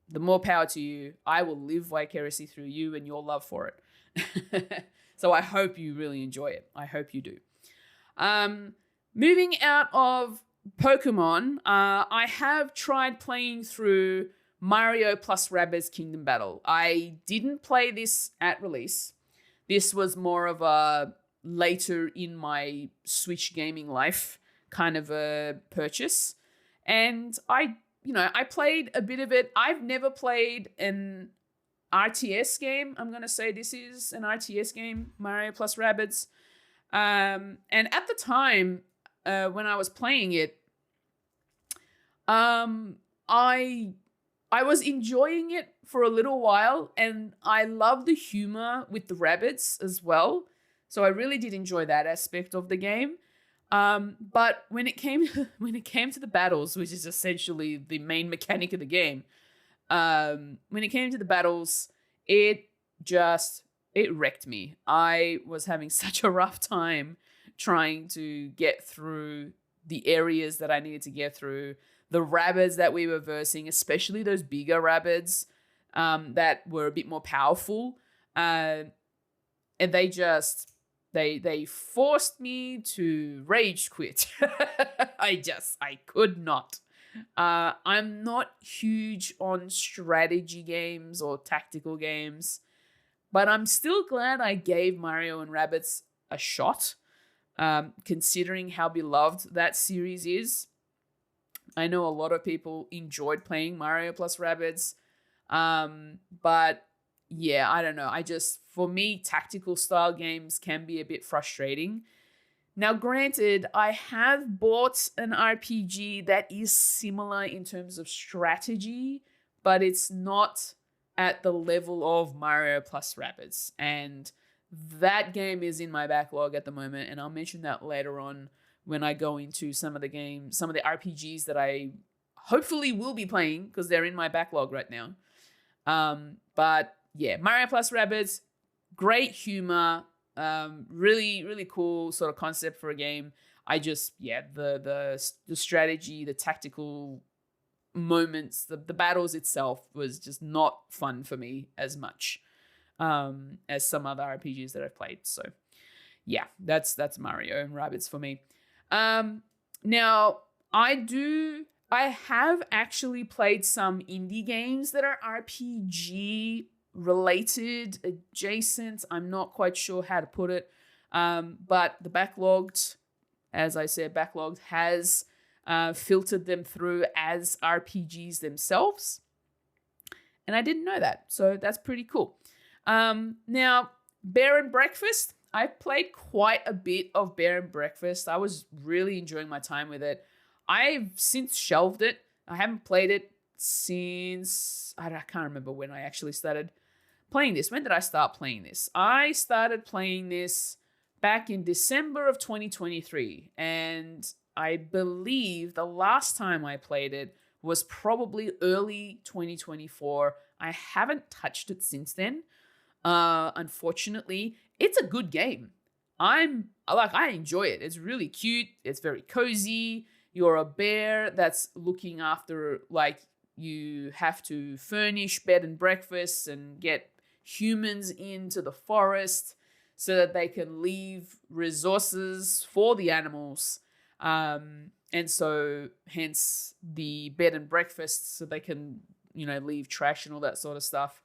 [SPEAKER 1] the more power to you. I will live vicariously through you and your love for it. So I hope you really enjoy it. I hope you do. Moving out of Pokemon, I have tried playing through Mario plus Rabbids Kingdom Battle. I didn't play this at release. This was more of a later in my Switch gaming life kind of a purchase. And I played a bit of it. I've never played an RTS game. I'm going to say this is an RTS game, Mario plus Rabbids. And at the time, when I was playing it, I was enjoying it for a little while, and I love the humor with the rabbits as well. So I really did enjoy that aspect of the game. But when it came to the battles, which is essentially the main mechanic of the game, when it came to the battles, it wrecked me. I was having such a rough time trying to get through the areas that I needed to get through. The rabbits that we were versing, especially those bigger rabbits that were a bit more powerful, and they forced me to rage quit. I could not. I'm not huge on strategy games or tactical games, but I'm still glad I gave Mario and Rabbids a shot, considering how beloved that series is. I know a lot of people enjoyed playing Mario plus Rabbids, but yeah, I don't know. For me, tactical style games can be a bit frustrating. Now, granted, I have bought an RPG that is similar in terms of strategy, but it's not at the level of Mario plus Rabbids. And that game is in my backlog at the moment, and I'll mention that later on when I go into some of the RPGs that I hopefully will be playing, because they're in my backlog right now. But yeah, Mario plus Rabbids, great humor, really, really cool sort of concept for a game. The strategy, the tactical moments, the battles itself was just not fun for me as much as some other RPGs that I've played. So yeah, that's Mario and Rabbids for me. Now I have actually played some indie games that are RPG related, adjacent. I'm not quite sure how to put it. But the backlogged, as I said, has filtered them through as RPGs themselves. And I didn't know that. So that's pretty cool. Now, Bear and Breakfast. I've played quite a bit of Bear and Breakfast. I was really enjoying my time with it. I've since shelved it. I haven't played it since, I can't remember when I actually started playing this. When did I start playing this? I started playing this back in December of 2023. And I believe the last time I played it was probably early 2024. I haven't touched it since then. Unfortunately, it's a good game. I enjoy it. It's really cute. It's very cozy. You're a bear that's looking after, you have to furnish bed and breakfast and get humans into the forest so that they can leave resources for the animals. And so hence the bed and breakfast, so they can, leave trash and all that sort of stuff.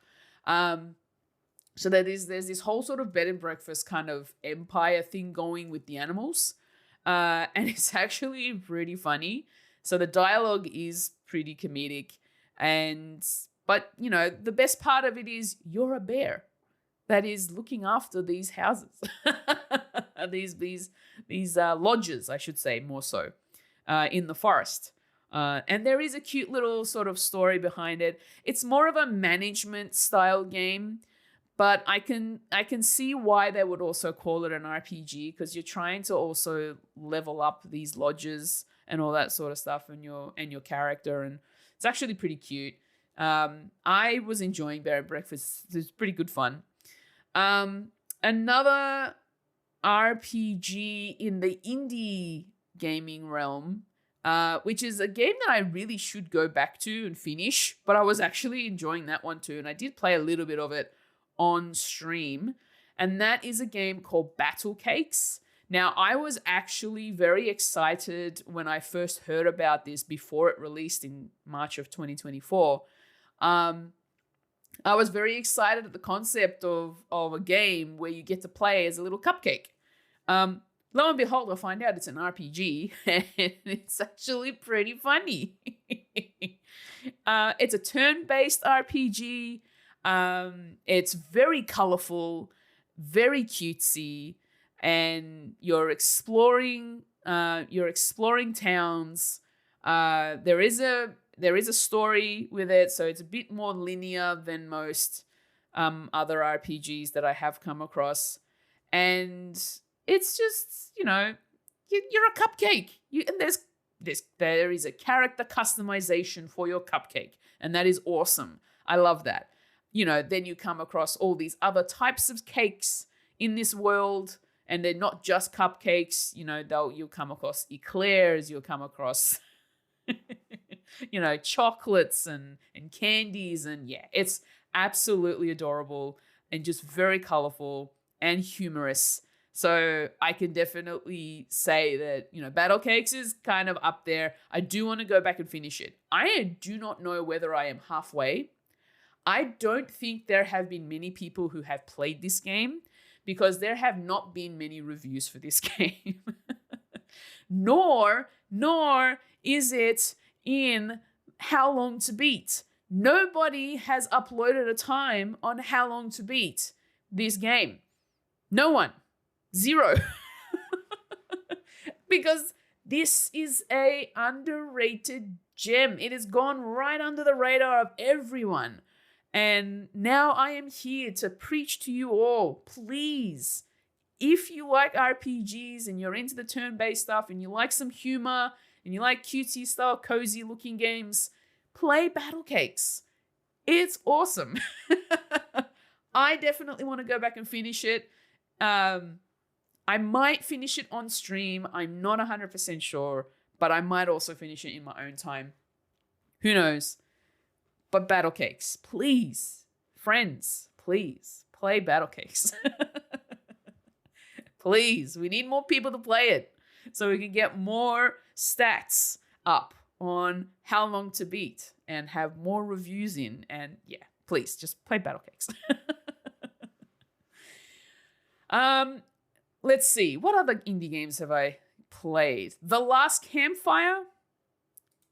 [SPEAKER 1] So there's this whole sort of bed and breakfast kind of empire thing going with the animals. And it's actually pretty funny. So the dialogue is pretty comedic. But the best part of it is you're a bear that is looking after these houses, these lodges, I should say, more so, in the forest. And there is a cute little sort of story behind it. It's more of a management style game, but I can see why they would also call it an RPG, because you're trying to also level up these lodges and all that sort of stuff, and your character, and it's actually pretty cute. I was enjoying Bear and Breakfast. It's pretty good fun. Another RPG in the indie gaming realm, which is a game that I really should go back to and finish, but I was actually enjoying that one too, and I did play a little bit of it on stream, and that is a game called Battle Cakes. Now, I was actually very excited when I first heard about this before it released in March of 2024. I was very excited at the concept of a game where you get to play as a little cupcake. Lo and behold, I find out it's an RPG, and it's actually pretty funny. It's a turn-based RPG. It's very colorful, very cutesy, and you're exploring towns. There is a story with it, so it's a bit more linear than most other RPGs that I have come across, and it's just, you're a cupcake. And there is a character customization for your cupcake, and that is awesome. I love that. Then you come across all these other types of cakes in this world, and they're not just cupcakes. You'll come across eclairs, you'll come across chocolates and candies, and yeah, it's absolutely adorable and just very colorful and humorous. So I can definitely say that, Battle Cakes is kind of up there. I do want to go back and finish it. I do not know whether I am halfway. I don't think there have been many people who have played this game because there have not been many reviews for this game. Nor is it in How Long to Beat. Nobody has uploaded a time on How Long to Beat this game. No one. Zero. Because this is a underrated gem. It has gone right under the radar of everyone. And now I am here to preach to you all. Please, if you like RPGs and you're into the turn-based stuff and you like some humor and you like cutesy style, cozy looking games, play Battle Cakes. It's awesome. I definitely want to go back and finish it. I might finish it on stream. I'm not 100% sure, but I might also finish it in my own time. Who knows? But Battle Cakes, please, friends, please play Battle Cakes. Please, we need more people to play it so we can get more stats up on How Long to Beat and have more reviews in. And yeah, please just play Battle Cakes. Let's see. What other indie games have I played? The Last Campfire.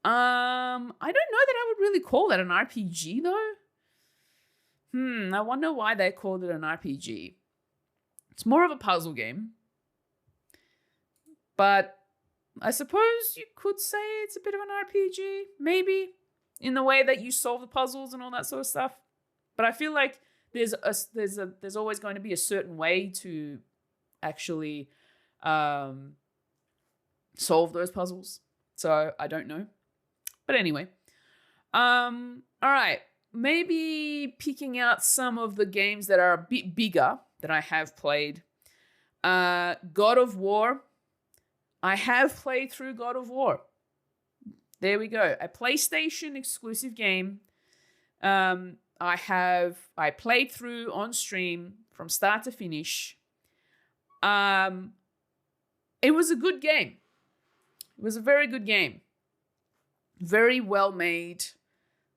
[SPEAKER 1] I don't know that I would really call that an RPG though. I wonder why they called it an RPG. It's more of a puzzle game. But I suppose you could say it's a bit of an RPG, maybe, in the way that you solve the puzzles and all that sort of stuff. But I feel like there's always going to be a certain way to actually solve those puzzles. So I don't know. But anyway, all right, maybe picking out some of the games that are a bit bigger that I have played. God of War. I have played through God of War. There we go. A PlayStation exclusive game. I played through on stream from start to finish. It was a good game. It was a very good game. Very well made,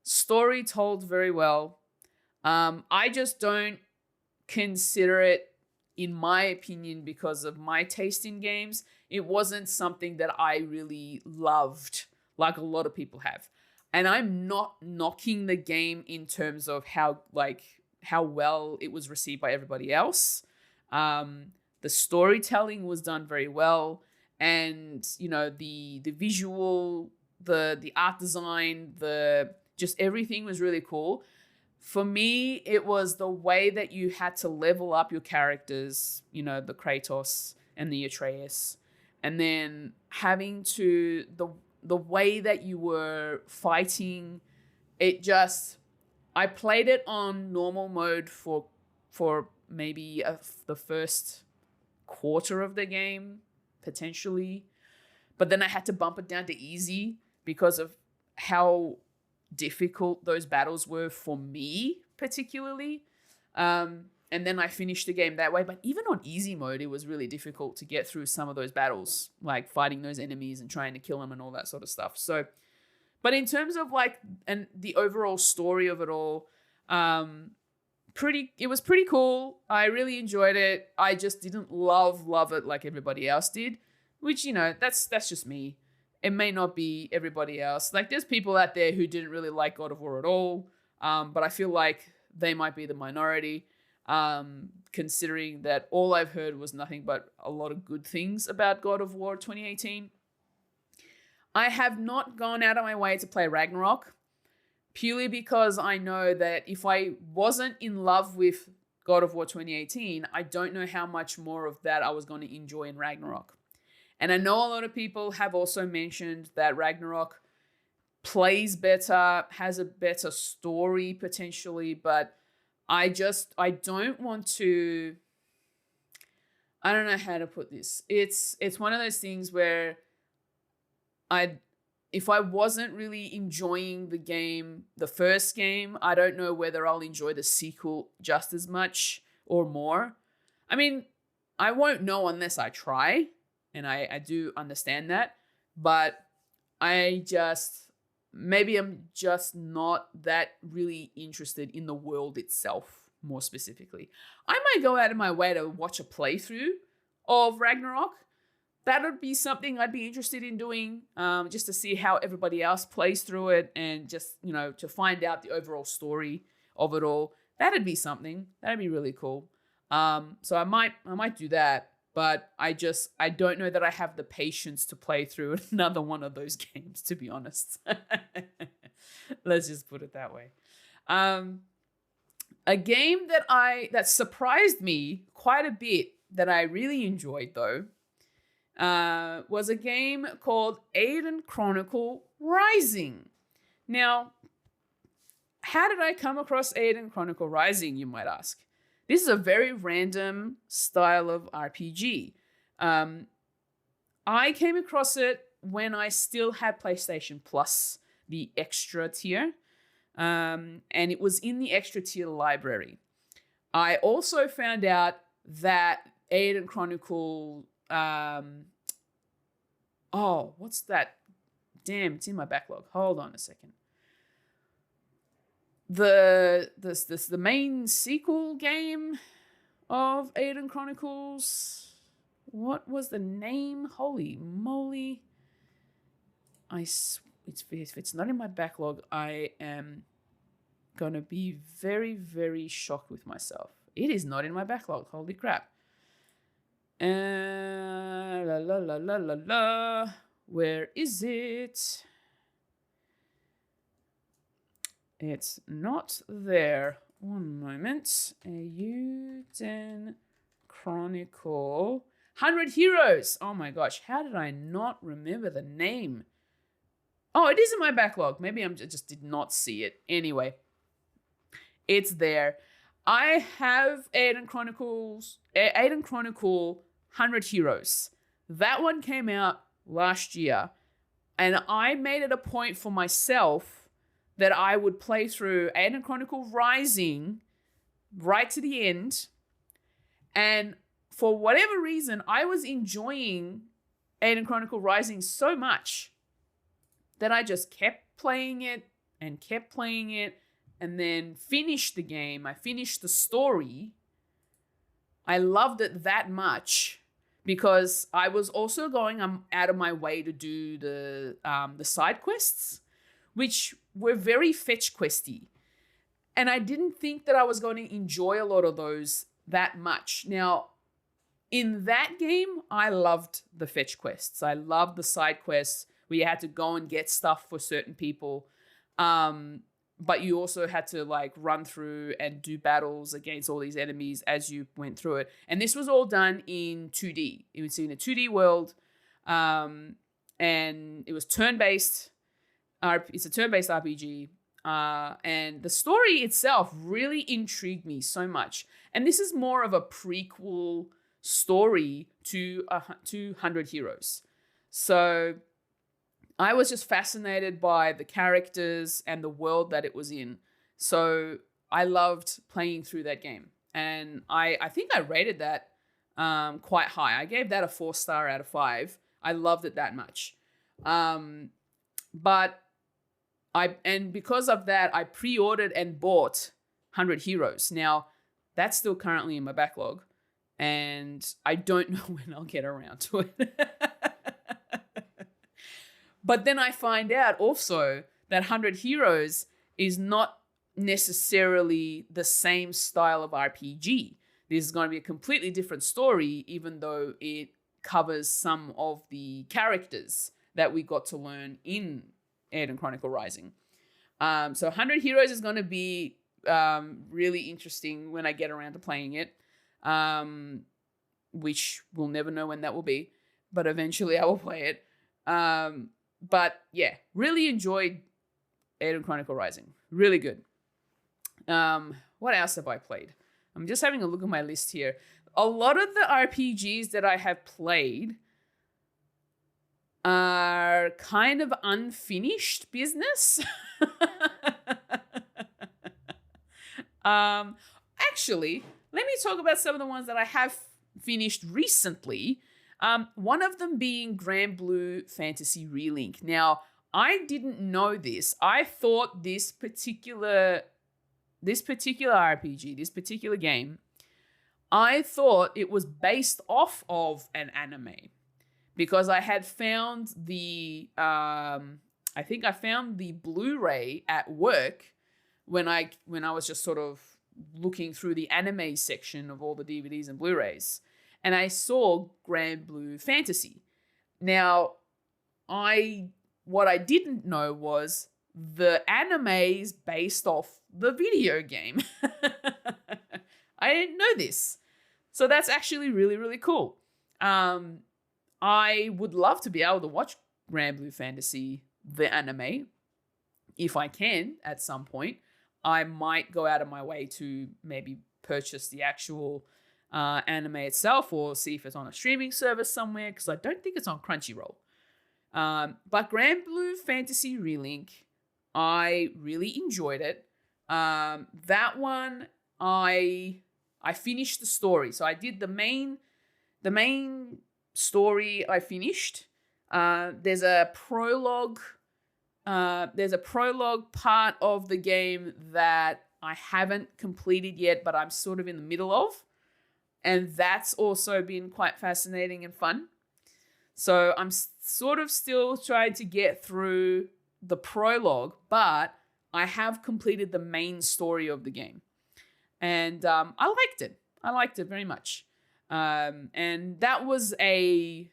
[SPEAKER 1] story told very well. I just don't consider it, in my opinion, because of my taste in games, it wasn't something that I really loved like a lot of people have. And I'm not knocking the game in terms of how well it was received by everybody else. The storytelling was done very well, and the visual, the art design, just everything was really cool. For me, it was the way that you had to level up your characters, the Kratos and the Atreus, and then having to the way that you were fighting. I played it on normal mode for maybe the first quarter of the game, potentially, but then I had to bump it down to easy because of how difficult those battles were for me, particularly. And then I finished the game that way. But even on easy mode, it was really difficult to get through some of those battles, like fighting those enemies and trying to kill them and all that sort of stuff. So, but in terms of and the overall story of it all, it was pretty cool. I really enjoyed it. I just didn't love it like everybody else did, which, that's just me. It may not be everybody else. Like, there's people out there who didn't really like God of War at all. But I feel like they might be the minority, considering that all I've heard was nothing but a lot of good things about God of War 2018. I have not gone out of my way to play Ragnarok, purely because I know that if I wasn't in love with God of War 2018, I don't know how much more of that I was going to enjoy in Ragnarok. And I know a lot of people have also mentioned that Ragnarok plays better, has a better story potentially, but I don't want to, I don't know how to put this. It's one of those things where if I wasn't really enjoying the game, the first game, I don't know whether I'll enjoy the sequel just as much or more. I mean, I won't know unless I try, and I do understand that, but maybe I'm just not that really interested in the world itself, more specifically. I might go out of my way to watch a playthrough of Ragnarok. That would be something I'd be interested in doing, just to see how everybody else plays through it, and just, to find out the overall story of it all. That'd be something. That'd be really cool. So I might do that, but I don't know that I have the patience to play through another one of those games, to be honest. Let's just put it that way. A game that surprised me quite a bit that I really enjoyed, though, was a game called Aiden Chronicle Rising. Now, how did I come across Aiden Chronicle Rising, you might ask? This is a very random style of RPG. I came across it when I still had PlayStation Plus, the extra tier, and it was in the extra tier library. I also found out that Aiden Chronicle, what's that? Damn, it's in my backlog. Hold on a second. The main sequel game of Aiden Chronicles. What was the name? Holy moly! If it's not in my backlog, I am gonna be very, very shocked with myself. It is not in my backlog. Holy crap! La la la la la la. Where is it? It's not there. One moment. Aiden Chronicle 100 Heroes. Oh my gosh, how did I not remember the name? Oh, it is in my backlog. Maybe I just did not see it. Anyway, it's there. I have Aiden Chronicle 100 Heroes. That one came out last year, and I made it a point for myself that I would play through Aiden Chronicle Rising right to the end. And for whatever reason, I was enjoying Aiden Chronicle Rising so much that I just kept playing it and then finished the game. I finished the story. I loved it that much because I was also going out of my way to do the side quests, which were very fetch questy. And I didn't think that I was going to enjoy a lot of those that much. Now, in that game, I loved the fetch quests. I loved the side quests where you had to go and get stuff for certain people. But you also had to run through and do battles against all these enemies as you went through it. And this was all done in 2D. It was in a 2D world. And it was turn-based. It's a turn-based RPG, and the story itself really intrigued me so much. And this is more of a prequel story to 100 Heroes. So I was just fascinated by the characters and the world that it was in. So I loved playing through that game. And I think I rated that quite high. I gave that a 4-star out of 5. I loved it that much. But because of that, I pre-ordered and bought 100 Heroes. Now, that's still currently in my backlog, and I don't know when I'll get around to it. But then I find out also that 100 Heroes is not necessarily the same style of RPG. This is going to be a completely different story, even though it covers some of the characters that we got to learn in Aeon Chronicle Rising. So 100 Heroes is going to be really interesting when I get around to playing it, which we'll never know when that will be, but eventually I will play it. But yeah, really enjoyed Aeon Chronicle Rising. Really good. What else have I played? I'm just having a look at my list here. A lot of the RPGs that I have played are kind of unfinished business. Actually, let me talk about some of the ones that I have finished recently. One of them being Granblue Fantasy Relink. Now, I didn't know this. I thought this particular RPG, this particular game, I thought it was based off of an anime, because I had found the I think I found the Blu-ray at work when I was just sort of looking through the anime section of all the DVDs and Blu-rays, and I saw Granblue Fantasy. Now, what I didn't know was the anime is based off the video game. I didn't know this. So that's actually really, really cool. I would love to be able to watch Granblue Fantasy, the anime, if I can at some point. I might go out of my way to maybe purchase the actual anime itself, or see if it's on a streaming service somewhere, because I don't think it's on Crunchyroll. But Granblue Fantasy Relink, I really enjoyed it. That one, I finished the story. So I did the main story I finished. There's a prologue. There's a prologue part of the game that I haven't completed yet, but I'm sort of in the middle of. And that's also been quite fascinating and fun. So I'm sort of still trying to get through the prologue, but I have completed the main story of the game. And I liked it. I liked it very much. And that was I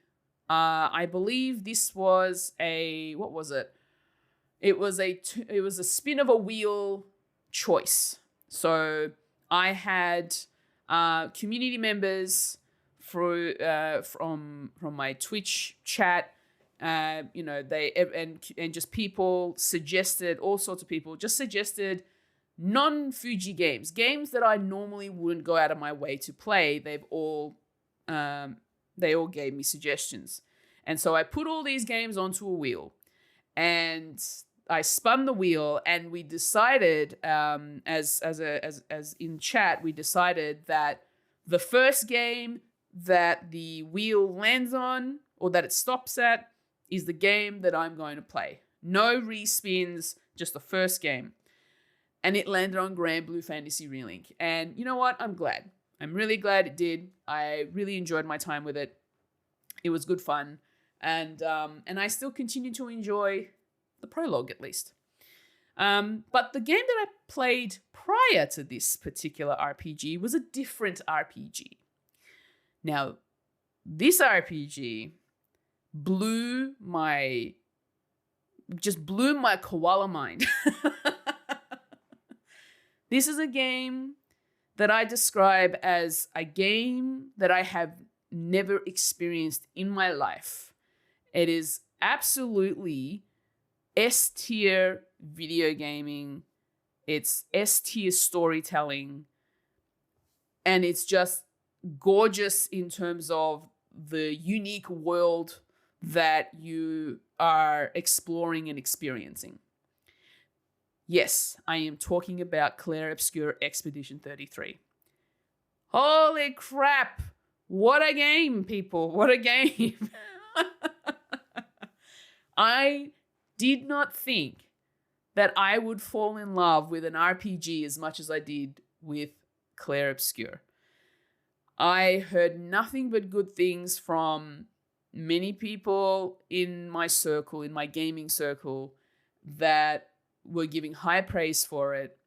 [SPEAKER 1] believe this was what was it? It was a spin of a wheel choice. So I had community members from my Twitch chat. They and just people suggested, all sorts of people just suggested non-Fuji games that I normally wouldn't go out of my way to play. They all gave me suggestions, and so I put all these games onto a wheel, and I spun the wheel, and we decided, as in chat, we decided that the first game that the wheel lands on, or that it stops at, is the game that I'm going to play. No respins, just the first game. And it landed on Granblue Fantasy Relink. And you know what? I'm glad. I'm really glad it did. I really enjoyed my time with it. It was good fun. And I still continue to enjoy the prologue, at least. But the game that I played prior to this particular RPG was a different RPG. Now, this RPG blew my koala mind. This is a game that I describe as a game that I have never experienced in my life. It is absolutely S-tier video gaming. It's S-tier storytelling. And it's just gorgeous in terms of the unique world that you are exploring and experiencing. Yes, I am talking about Clair Obscur Expedition 33. Holy crap! What a game, people! What a game! I did not think that I would fall in love with an RPG as much as I did with Clair Obscur. I heard nothing but good things from many people in my circle, in my gaming circle, that were giving high praise for it.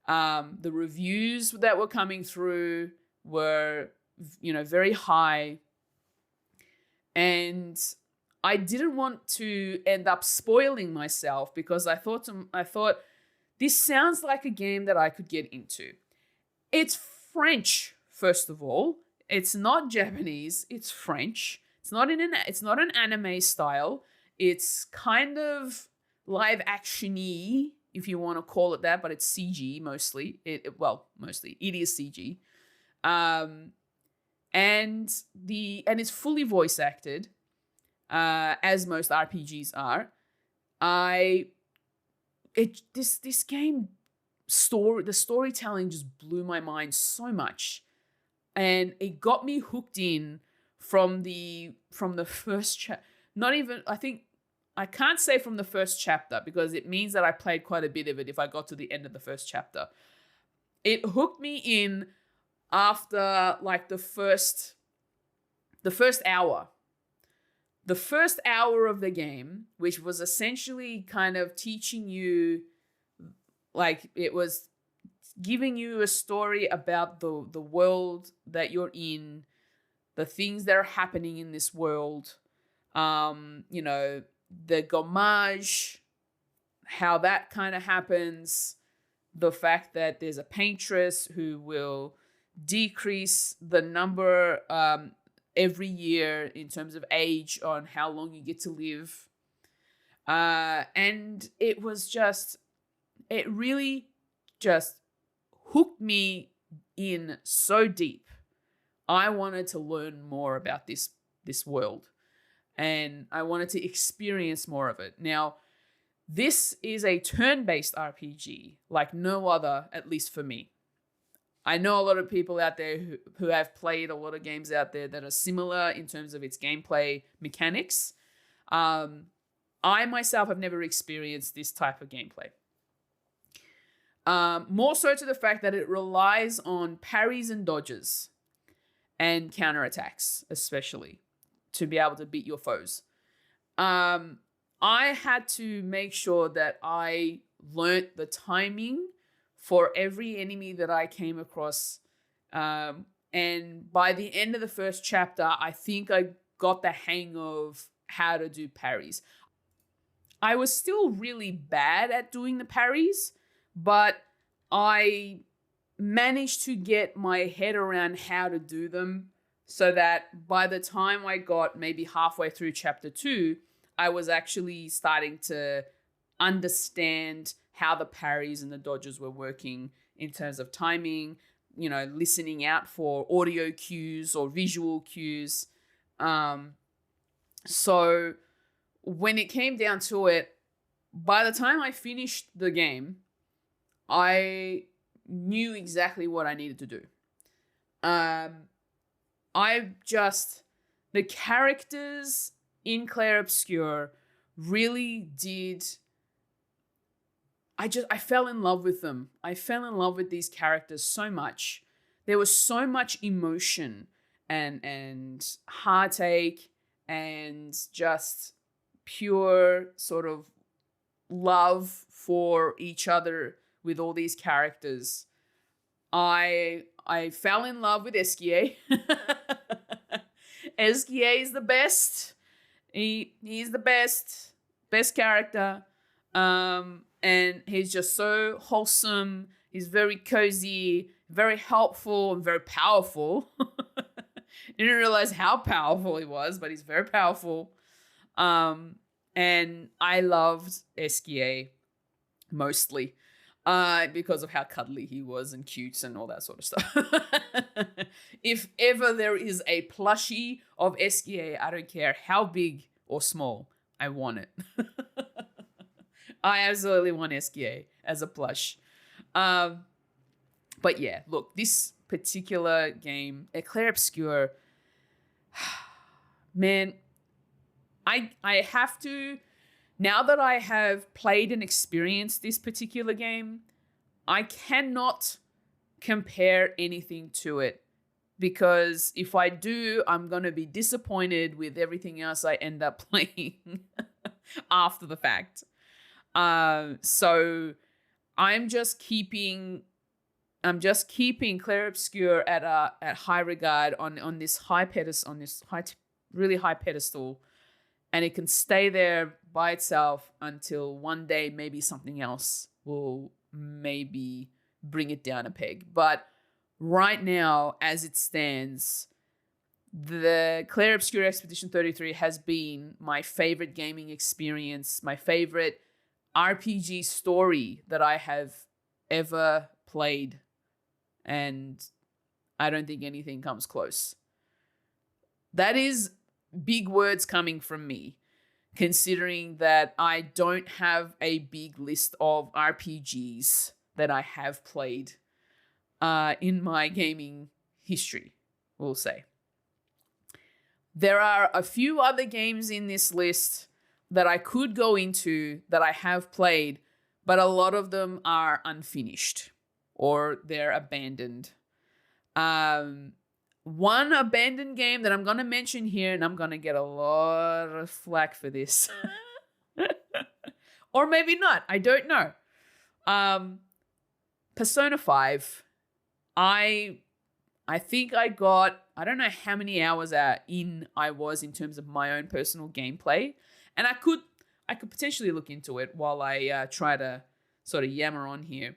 [SPEAKER 1] The reviews that were coming through were, very high. And I didn't want to end up spoiling myself because I thought this sounds like a game that I could get into. It's French, first of all. It's not Japanese, it's French. It's not an anime style. It's kind of live action-y, if you want to call it that, but it's CG mostly. Mostly. It is CG. And it's fully voice acted, as most RPGs are. This game the storytelling just blew my mind so much, and it got me hooked in from the first chapter. Not even, I think, I can't say from the first chapter because it means that I played quite a bit of it if I got to the end of the first chapter. It hooked me in after like the first hour. The first hour of the game, which was essentially kind of teaching you, like, it was giving you a story about the world that you're in, the things that are happening in this world, the gommage, how that kind of happens, the fact that there's a paintress who will decrease the number every year in terms of age on how long you get to live. And it really just hooked me in so deep. I wanted to learn more about this world, and I wanted to experience more of it. Now, this is a turn-based RPG like no other, at least for me. I know a lot of people out there who have played a lot of games out there that are similar in terms of its gameplay mechanics. I myself have never experienced this type of gameplay. More so to the fact that it relies on parries and dodges and counterattacks, especially, to be able to beat your foes. I had to make sure that I learnt the timing for every enemy that I came across. And by the end of the first chapter, I think I got the hang of how to do parries. I was still really bad at doing the parries, but I managed to get my head around how to do them so that by the time I got maybe halfway through chapter 2, I was actually starting to understand how the parries and the dodges were working in terms of timing, listening out for audio cues or visual cues. So when it came down to it, by the time I finished the game, I knew exactly what I needed to do. The characters in Clair Obscur really did. I fell in love with them. I fell in love with these characters so much. There was so much emotion and heartache and just pure sort of love for each other with all these characters. I fell in love with Esquier. Esquier is the best. He's the best character. And he's just so wholesome. He's very cozy, very helpful, and very powerful. Didn't realize how powerful he was, but he's very powerful. And I loved Esquier mostly because of how cuddly he was and cute and all that sort of stuff. If ever there is a plushie of Esquier, I don't care how big or small, I want it. I absolutely want Esquier as a plush. But yeah, look, this particular game, Clair Obscur, man, I have to, now that I have played and experienced this particular game, I cannot compare anything to it, because if I do, I'm going to be disappointed with everything else I end up playing after the fact. So I'm just keeping Clair Obscur at high regard on this high pedestal, really high pedestal, and it can stay there by itself until one day maybe something else will maybe bring it down a peg. But right now, as it stands, the Clair Obscur Expedition 33 has been my favorite gaming experience, my favorite RPG story that I have ever played. And I don't think anything comes close. That is big words coming from me, considering that I don't have a big list of RPGs that I have played in my gaming history, we'll say. There are a few other games in this list that I could go into that I have played, but a lot of them are unfinished or they're abandoned. One abandoned game that I'm going to mention here, and I'm going to get a lot of flack for this. Or maybe not. I don't know. Persona 5. I think I got, I don't know how many hours in I was in terms of my own personal gameplay. And I could potentially look into it while I try to sort of yammer on here.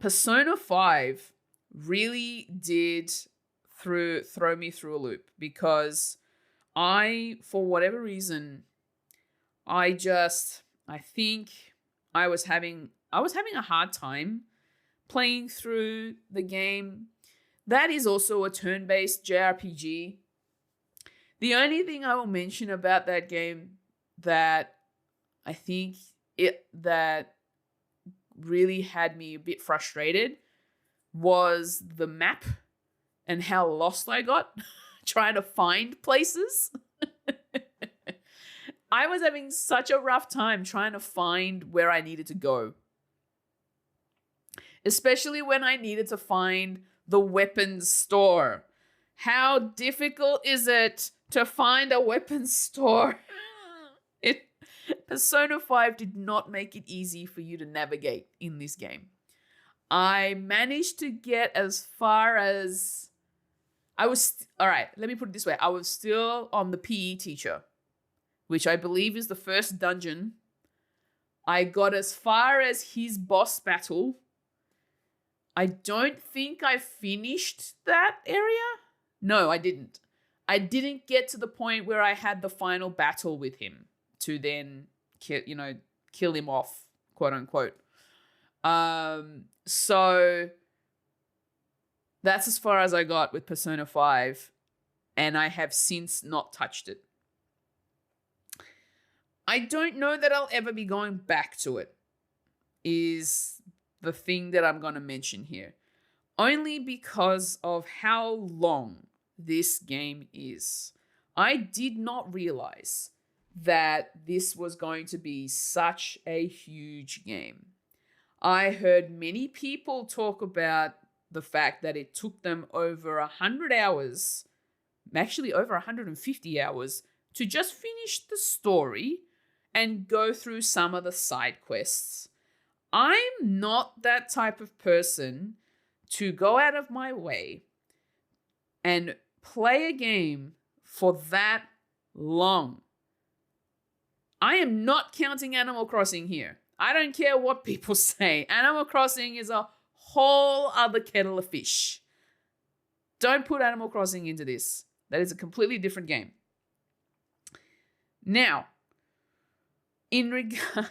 [SPEAKER 1] Persona 5 really did throw me through a loop, because for whatever reason, I think I was having a hard time playing through the game. That is also a turn-based JRPG. The only thing I will mention about that game that I think that really had me a bit frustrated was the map and how lost I got trying to find places. I was having such a rough time trying to find where I needed to go, especially when I needed to find the weapons store. How difficult is it to find a weapons store? Persona 5 did not make it easy for you to navigate in this game. I managed to get as far as all right, let me put it this way. I was still on the PE teacher, which I believe is the first dungeon. I got as far as his boss battle. I don't think I finished that area. No, I didn't. I didn't get to the point where I had the final battle with him to then kill him off, quote unquote. So that's as far as I got with Persona 5, and I have since not touched it. I don't know that I'll ever be going back to it, is the thing that I'm going to mention here. Only because of how long this game is. I did not realize that this was going to be such a huge game. I heard many people talk about the fact that it took them over 100 hours, actually over 150 hours, to just finish the story and go through some of the side quests. I'm not that type of person to go out of my way and play a game for that long. I am not counting Animal Crossing here. I don't care what people say. Animal Crossing is a whole other kettle of fish. Don't put Animal Crossing into this. That is a completely different game. Now, in regard...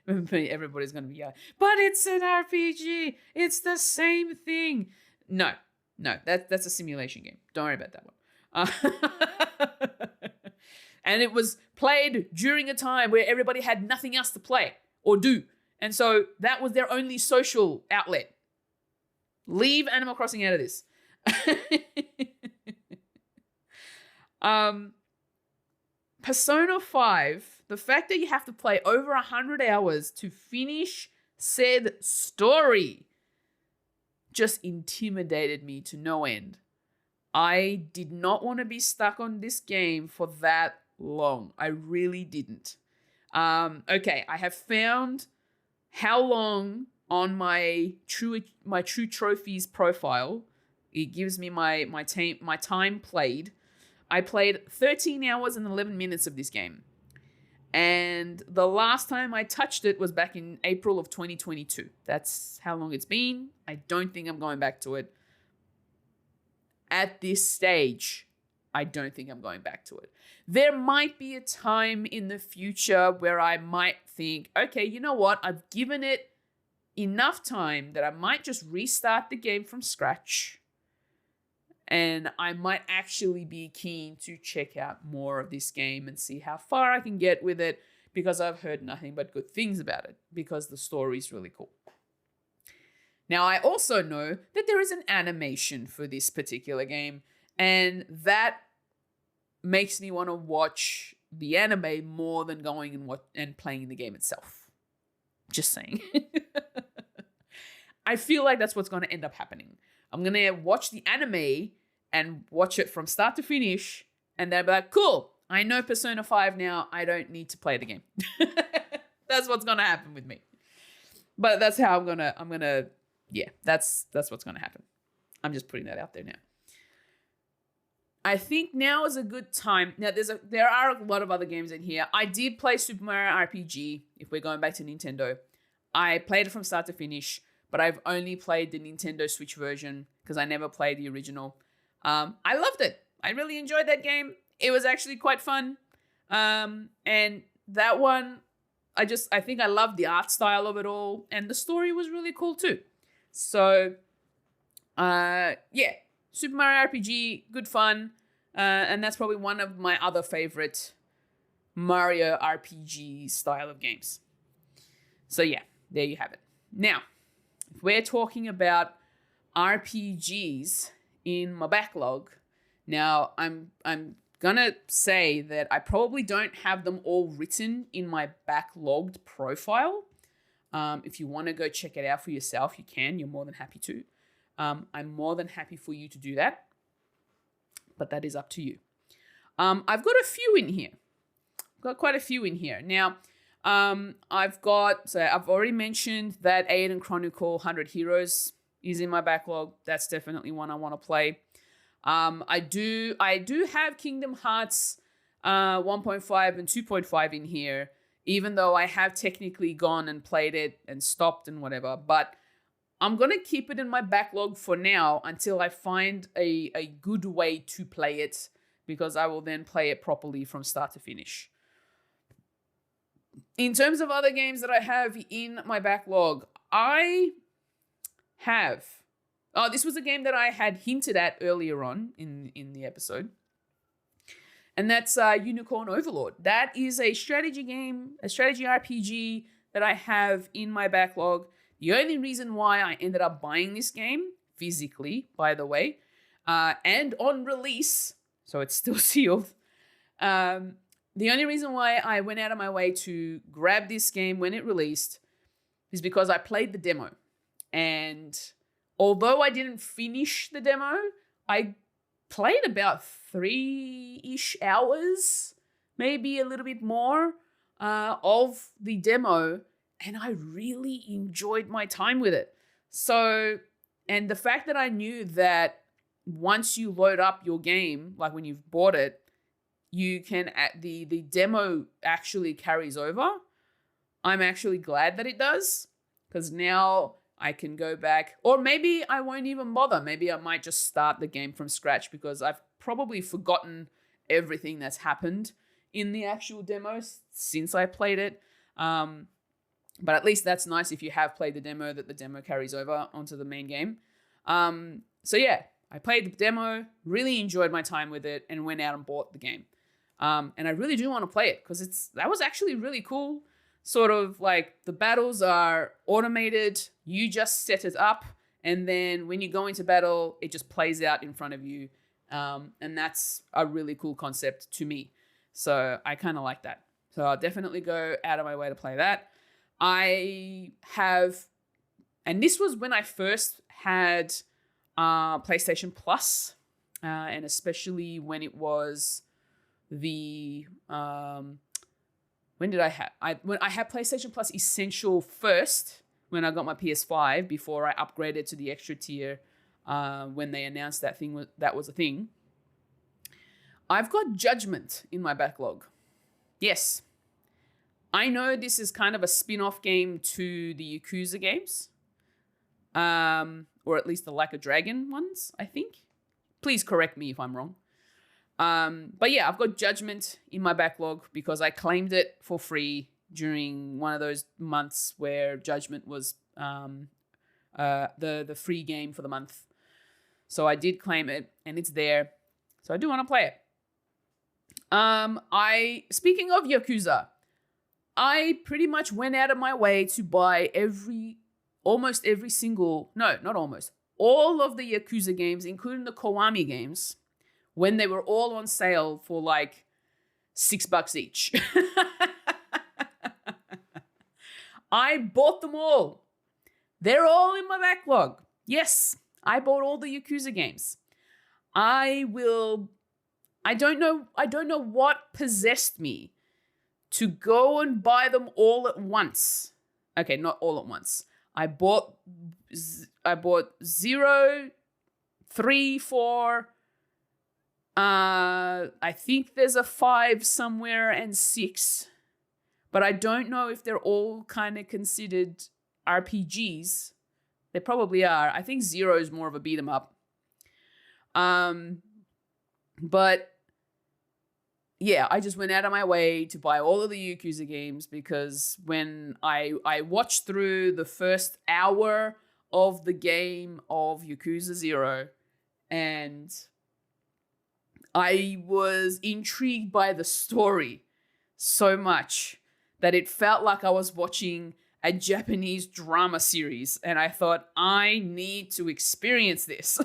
[SPEAKER 1] everybody's going to be yelling, but it's an RPG. It's the same thing. No, that's a simulation game. Don't worry about that one. And it was played during a time where everybody had nothing else to play or do. And so that was their only social outlet. Leave Animal Crossing out of this. Persona 5, the fact that you have to play over 100 hours to finish Said story just intimidated me to no end. I did not want to be stuck on this game for that long. I really didn't. Okay, I have found how long on my true trophies profile. It gives me my time played. I played 13 hours and 11 minutes of this game. And the last time I touched it was back in April of 2022. That's how long it's been. I don't think I'm going back to it. At this stage, I don't think I'm going back to it. There might be a time in the future where I might think, okay, you know what? I've given it enough time that I might just restart the game from scratch. And I might actually be keen to check out more of this game and see how far I can get with it, because I've heard nothing but good things about it, because the story is really cool. Now, I also know that there is an animation for this particular game, and that makes me want to watch the anime more than going and playing the game itself. Just saying. I feel like that's what's going to end up happening. I'm going to watch the anime and watch it from start to finish, and then I'll be like, cool, I know Persona 5 now. I don't need to play the game. That's what's going to happen with me. But that's how that's what's going to happen. I'm just putting that out there now. I think now is a good time. Now, there are a lot of other games in here. I did play Super Mario RPG, if we're going back to Nintendo. I played it from start to finish, but I've only played the Nintendo Switch version because I never played the original. I loved it. I really enjoyed that game. It was actually quite fun. And that one, I think I loved the art style of it all, and the story was really cool too. So, Super Mario RPG, good fun. And that's probably one of my other favorite Mario RPG style of games. So yeah, there you have it. Now, if we're talking about RPGs in my backlog, now I'm gonna say that I probably don't have them all written in my backlogged profile. If you want to go check it out for yourself, you can. You're more than happy to. I'm more than happy for you to do that, but that is up to you. I've got a few in here. Got quite a few in here. Now, I've already mentioned that Aiden Chronicle 100 Heroes is in my backlog. That's definitely one I want to play. I do have Kingdom Hearts 1.5 and 2.5 in here, even though I have technically gone and played it and stopped and whatever. But I'm going to keep it in my backlog for now until I find a good way to play it, because I will then play it properly from start to finish. In terms of other games that I have in my backlog, this was a game that I had hinted at earlier on in the episode. And that's Unicorn Overlord. That is a strategy game, a strategy RPG that I have in my backlog. The only reason why I ended up buying this game, physically, by the way, and on release, so it's still sealed, the only reason why I went out of my way to grab this game when it released is because I played the demo. And although I didn't finish the demo, I played about 3-ish hours, maybe a little bit more, of the demo, and I really enjoyed my time with it. So, and the fact that I knew that once you load up your game, like when you've bought it, you can, the demo actually carries over. I'm actually glad that it does, because now I can go back, or maybe I won't even bother. Maybe I might just start the game from scratch, because I've probably forgotten everything that's happened in the actual demo since I played it. But at least that's nice if you have played the demo, that the demo carries over onto the main game. So yeah, I played the demo, really enjoyed my time with it, and went out and bought the game. And I really do want to play it, because that was actually really cool. Sort of like the battles are automated. You just set it up, and then when you go into battle, it just plays out in front of you. And that's a really cool concept to me. So I kind of like that. So I'll definitely go out of my way to play that. I have, and this was when I first had PlayStation Plus, and especially when it was the when did I have? When I had PlayStation Plus Essential first, when I got my PS5 before I upgraded to the extra tier, when they announced that was a thing. I've got Judgment in my backlog. Yes, I know this is kind of a spin-off game to the Yakuza games, or at least the Like a Dragon ones, I think. Please correct me if I'm wrong. But yeah, I've got Judgment in my backlog because I claimed it for free during one of those months where Judgment was the free game for the month. So I did claim it, and it's there. So I do want to play it. Speaking of Yakuza, I pretty much went out of my way to buy all of the Yakuza games, including the Kiwami games, when they were all on sale for like $6 each. I bought them all. They're all in my backlog. Yes, I bought all the Yakuza games. I don't know what possessed me to go and buy them all at once. Okay, not all at once. I bought 0, 3, 4. I think there's a 5 somewhere and 6. But I don't know if they're all kind of considered RPGs. They probably are. I think 0 is more of a beat 'em up. But yeah, I just went out of my way to buy all of the Yakuza games because when I watched through the first hour of the game of Yakuza 0, and I was intrigued by the story so much that it felt like I was watching a Japanese drama series, and I thought, I need to experience this.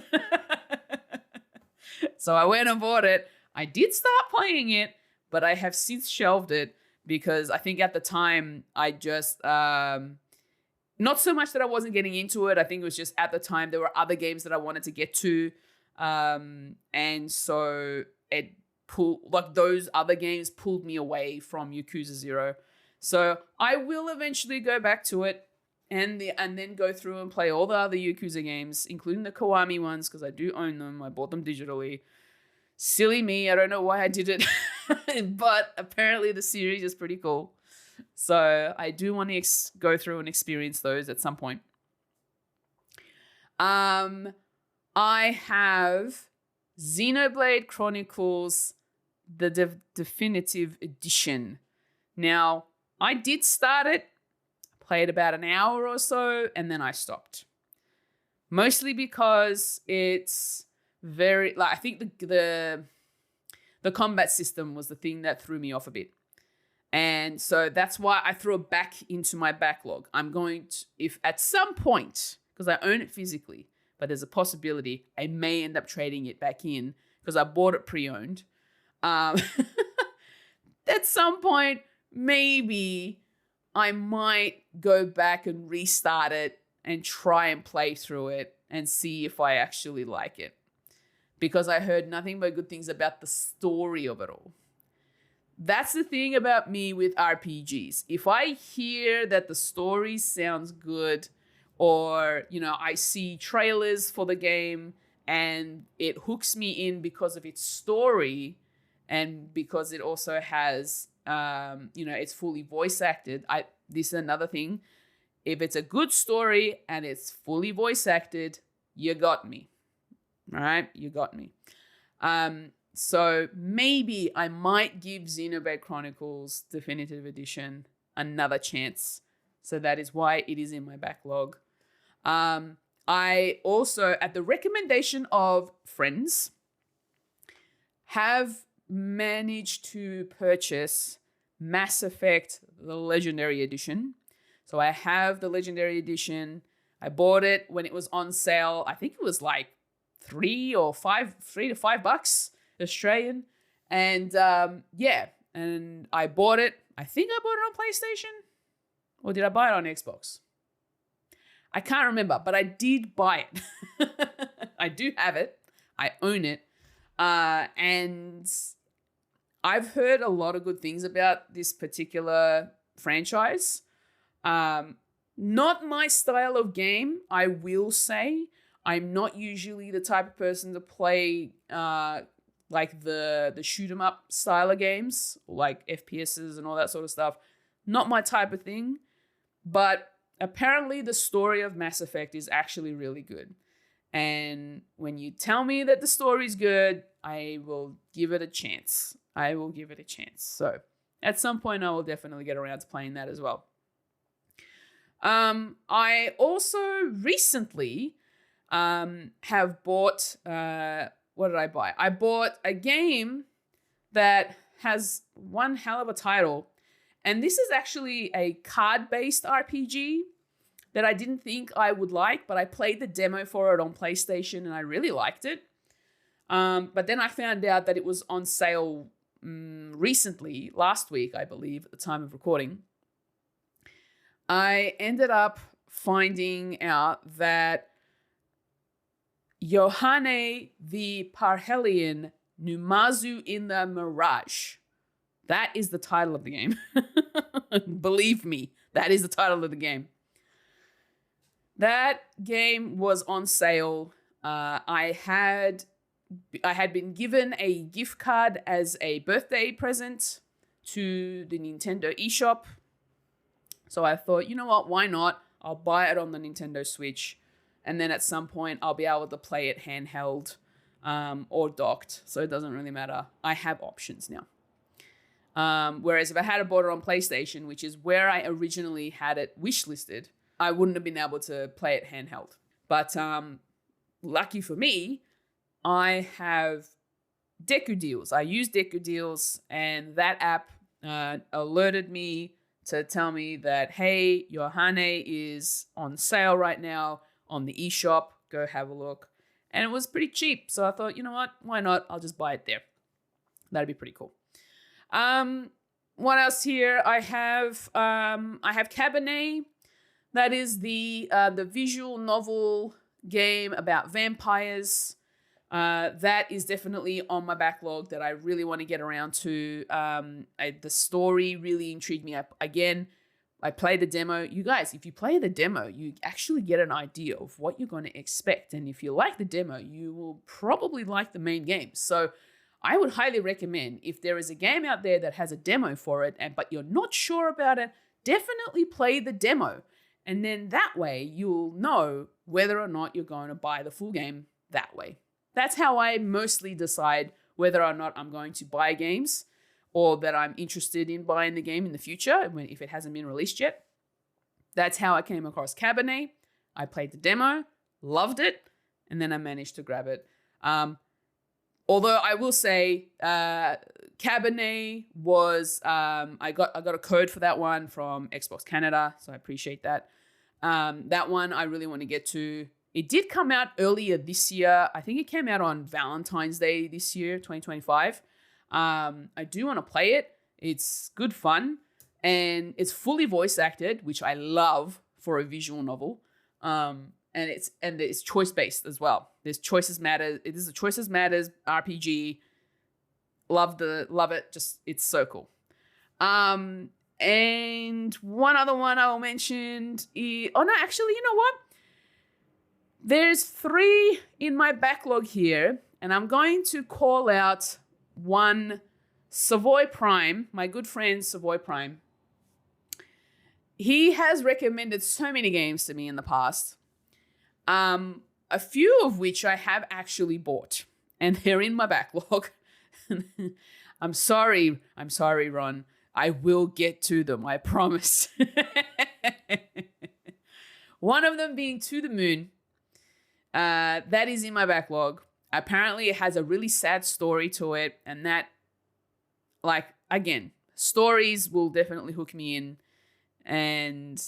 [SPEAKER 1] So I went and bought it. I did start playing it, but I have since shelved it because I think at the time I just, not so much that I wasn't getting into it. I think it was just at the time there were other games that I wanted to get to. And so those other games pulled me away from Yakuza 0. So I will eventually go back to it and then go through and play all the other Yakuza games, including the Kiwami ones, because I do own them. I bought them digitally. Silly me. I don't know why I did it, but apparently the series is pretty cool. So I do want to go through and experience those at some point. I have Xenoblade Chronicles, the definitive edition. Now, I did start it, played about an hour or so, and then I stopped. Mostly because it's very, I think the combat system was the thing that threw me off a bit. And so that's why I threw it back into my backlog. I'm going to, if at some point, because I own it physically, but there's a possibility I may end up trading it back in because I bought it pre-owned. At some point, maybe I might go back and restart it and try and play through it and see if I actually like it. Because I heard nothing but good things about the story of it all. That's the thing about me with RPGs. If I hear that the story sounds good, or, I see trailers for the game and it hooks me in because of its story and because it also has, it's fully voice acted. This is another thing. If it's a good story and it's fully voice acted, you got me. All right? You got me. So maybe I might give Xenoblade Chronicles Definitive Edition another chance. So that is why it is in my backlog. I also, at the recommendation of friends, have managed to purchase Mass Effect, the Legendary Edition. So I have the Legendary Edition. I bought it when it was on sale. I think it was like $3 to $5 Australian. And and I bought it. I think I bought it on PlayStation. Or did I buy it on Xbox? I can't remember, but I did buy it. I do have it. I own it. And I've heard a lot of good things about this particular franchise. Not my style of game, I will say. I'm not usually the type of person to play like the shoot 'em up style of games, like FPSs and all that sort of stuff. Not my type of thing. But apparently the story of Mass Effect is actually really good. And when you tell me that the story's good, I will give it a chance. So at some point, I will definitely get around to playing that as well. I also recently have bought, what did I buy? I bought a game that has one hell of a title. And this is actually a card-based RPG that I didn't think I would like, but I played the demo for it on PlayStation and I really liked it. But then I found out that it was on sale recently, last week, I believe, at the time of recording. I ended up finding out that Yohane the Parhelion Numazu in the Mirage. That is the title of the game. Believe me, that is the title of the game. That game was on sale. I had been given a gift card as a birthday present to the Nintendo eShop. So I thought, you know what, why not? I'll buy it on the Nintendo Switch. And then at some point, I'll be able to play it handheld or docked. So it doesn't really matter. I have options now. Whereas if I had bought it on PlayStation, which is where I originally had it wishlisted, I wouldn't have been able to play it handheld. But lucky for me, I have Deku Deals. I use Deku Deals, and that app alerted me to tell me that, hey, Yohane is on sale right now on the eShop. Go have a look. And it was pretty cheap. So I thought, you know what? Why not? I'll just buy it there. That'd be pretty cool. What else here? I have Cabernet. That is the visual novel game about vampires. That is definitely on my backlog that I really want to get around to. The story really intrigued me. Again, I played the demo. You guys, if you play the demo, you actually get an idea of what you're going to expect. And if you like the demo, you will probably like the main game. So I would highly recommend, if there is a game out there that has a demo for it, but you're not sure about it, definitely play the demo. And then that way you'll know whether or not you're going to buy the full game that way. That's how I mostly decide whether or not I'm going to buy games or that I'm interested in buying the game in the future if it hasn't been released yet. That's how I came across Cabernet. I played the demo, loved it, and then I managed to grab it. Although I will say, Cabernet was I got a code for that one from Xbox Canada, so I appreciate that. That one I really want to get to. It did come out earlier this year. I think it came out on Valentine's Day this year, 2025. I do want to play it. It's good fun, and it's fully voice acted, which I love for a visual novel. And it's choice based as well. There's choices matter. It is a choices matters RPG. Love it. Just it's so cool. And one other one I will mention. You know what? There's 3 in my backlog here, and I'm going to call out one. Savoy Prime, my good friend Savoy Prime. He has recommended so many games to me in the past. A few of which I have actually bought, and they're in my backlog. I'm sorry, Ron. I will get to them, I promise. One of them being To the Moon. That is in my backlog. Apparently, it has a really sad story to it, and that, again, stories will definitely hook me in, and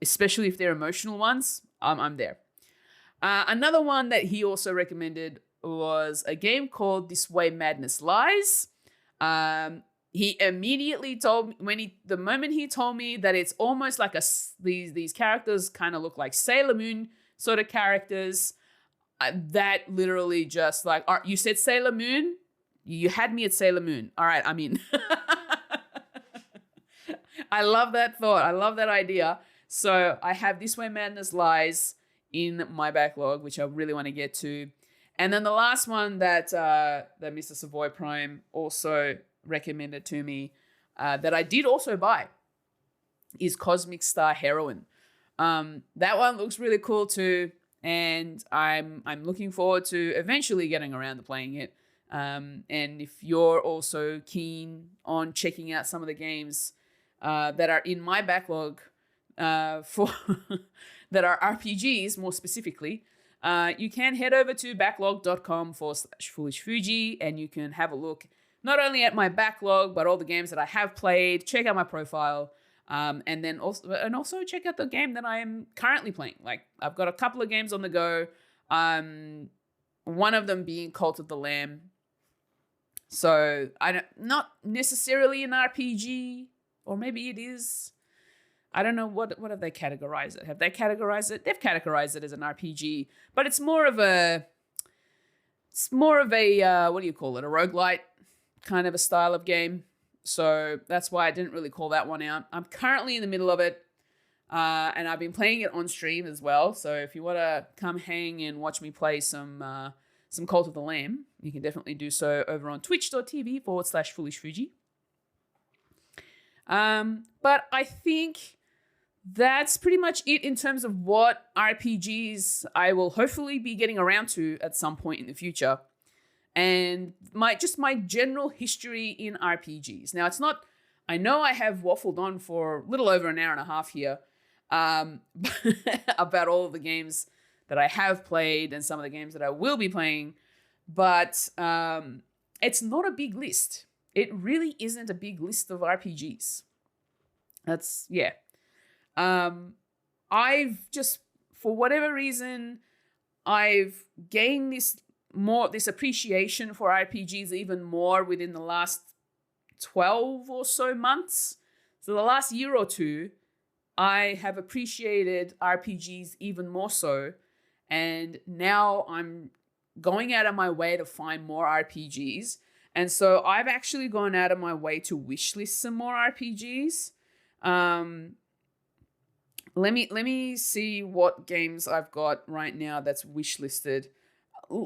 [SPEAKER 1] especially if they're emotional ones, I'm there. Another one that he also recommended was a game called This Way Madness Lies. he immediately told me the moment he told me that it's almost like these characters kind of look like Sailor Moon sort of characters. That literally just like, you said Sailor Moon, you had me at Sailor Moon. All right, I'm in. I love that thought. I love that idea. So I have This Way Madness Lies in my backlog, which I really want to get to. And then the last one that Mr. Savoy Prime also recommended to me, that I did also buy, is Cosmic Star Heroine. That one looks really cool too, and I'm looking forward to eventually getting around to playing it. And if you're also keen on checking out some of the games that are in my backlog for that are RPGs more specifically, you can head over to backlog.com/foolishfuji, and you can have a look not only at my backlog, but all the games that I have played. Check out my profile, and then also check out the game that I am currently playing. Like, I've got a couple of games on the go. One of them being Cult of the Lamb. So not necessarily an RPG, or maybe it is. I don't know what have they categorized it. Have they categorized it? They've categorized it as an RPG, but it's more of a what do you call it? A roguelite kind of a style of game. So that's why I didn't really call that one out. I'm currently in the middle of it, and I've been playing it on stream as well. So if you want to come hang and watch me play some Cult of the Lamb, you can definitely do so over on twitch.tv/foolishfuji. But I think that's pretty much it in terms of what RPGs I will hopefully be getting around to at some point in the future. And my general history in RPGs. Now, it's not, I know I have waffled on for a little over an hour and a half here about all of the games that I have played and some of the games that I will be playing, but it's not a big list. It really isn't a big list of RPGs. Yeah. I've just, for whatever reason, I've gained this appreciation for RPGs even more within the last 12 or so months. So the last year or two, I have appreciated RPGs even more so. And now I'm going out of my way to find more RPGs. And so I've actually gone out of my way to wishlist some more RPGs. Let me see what games I've got right now that's wishlisted.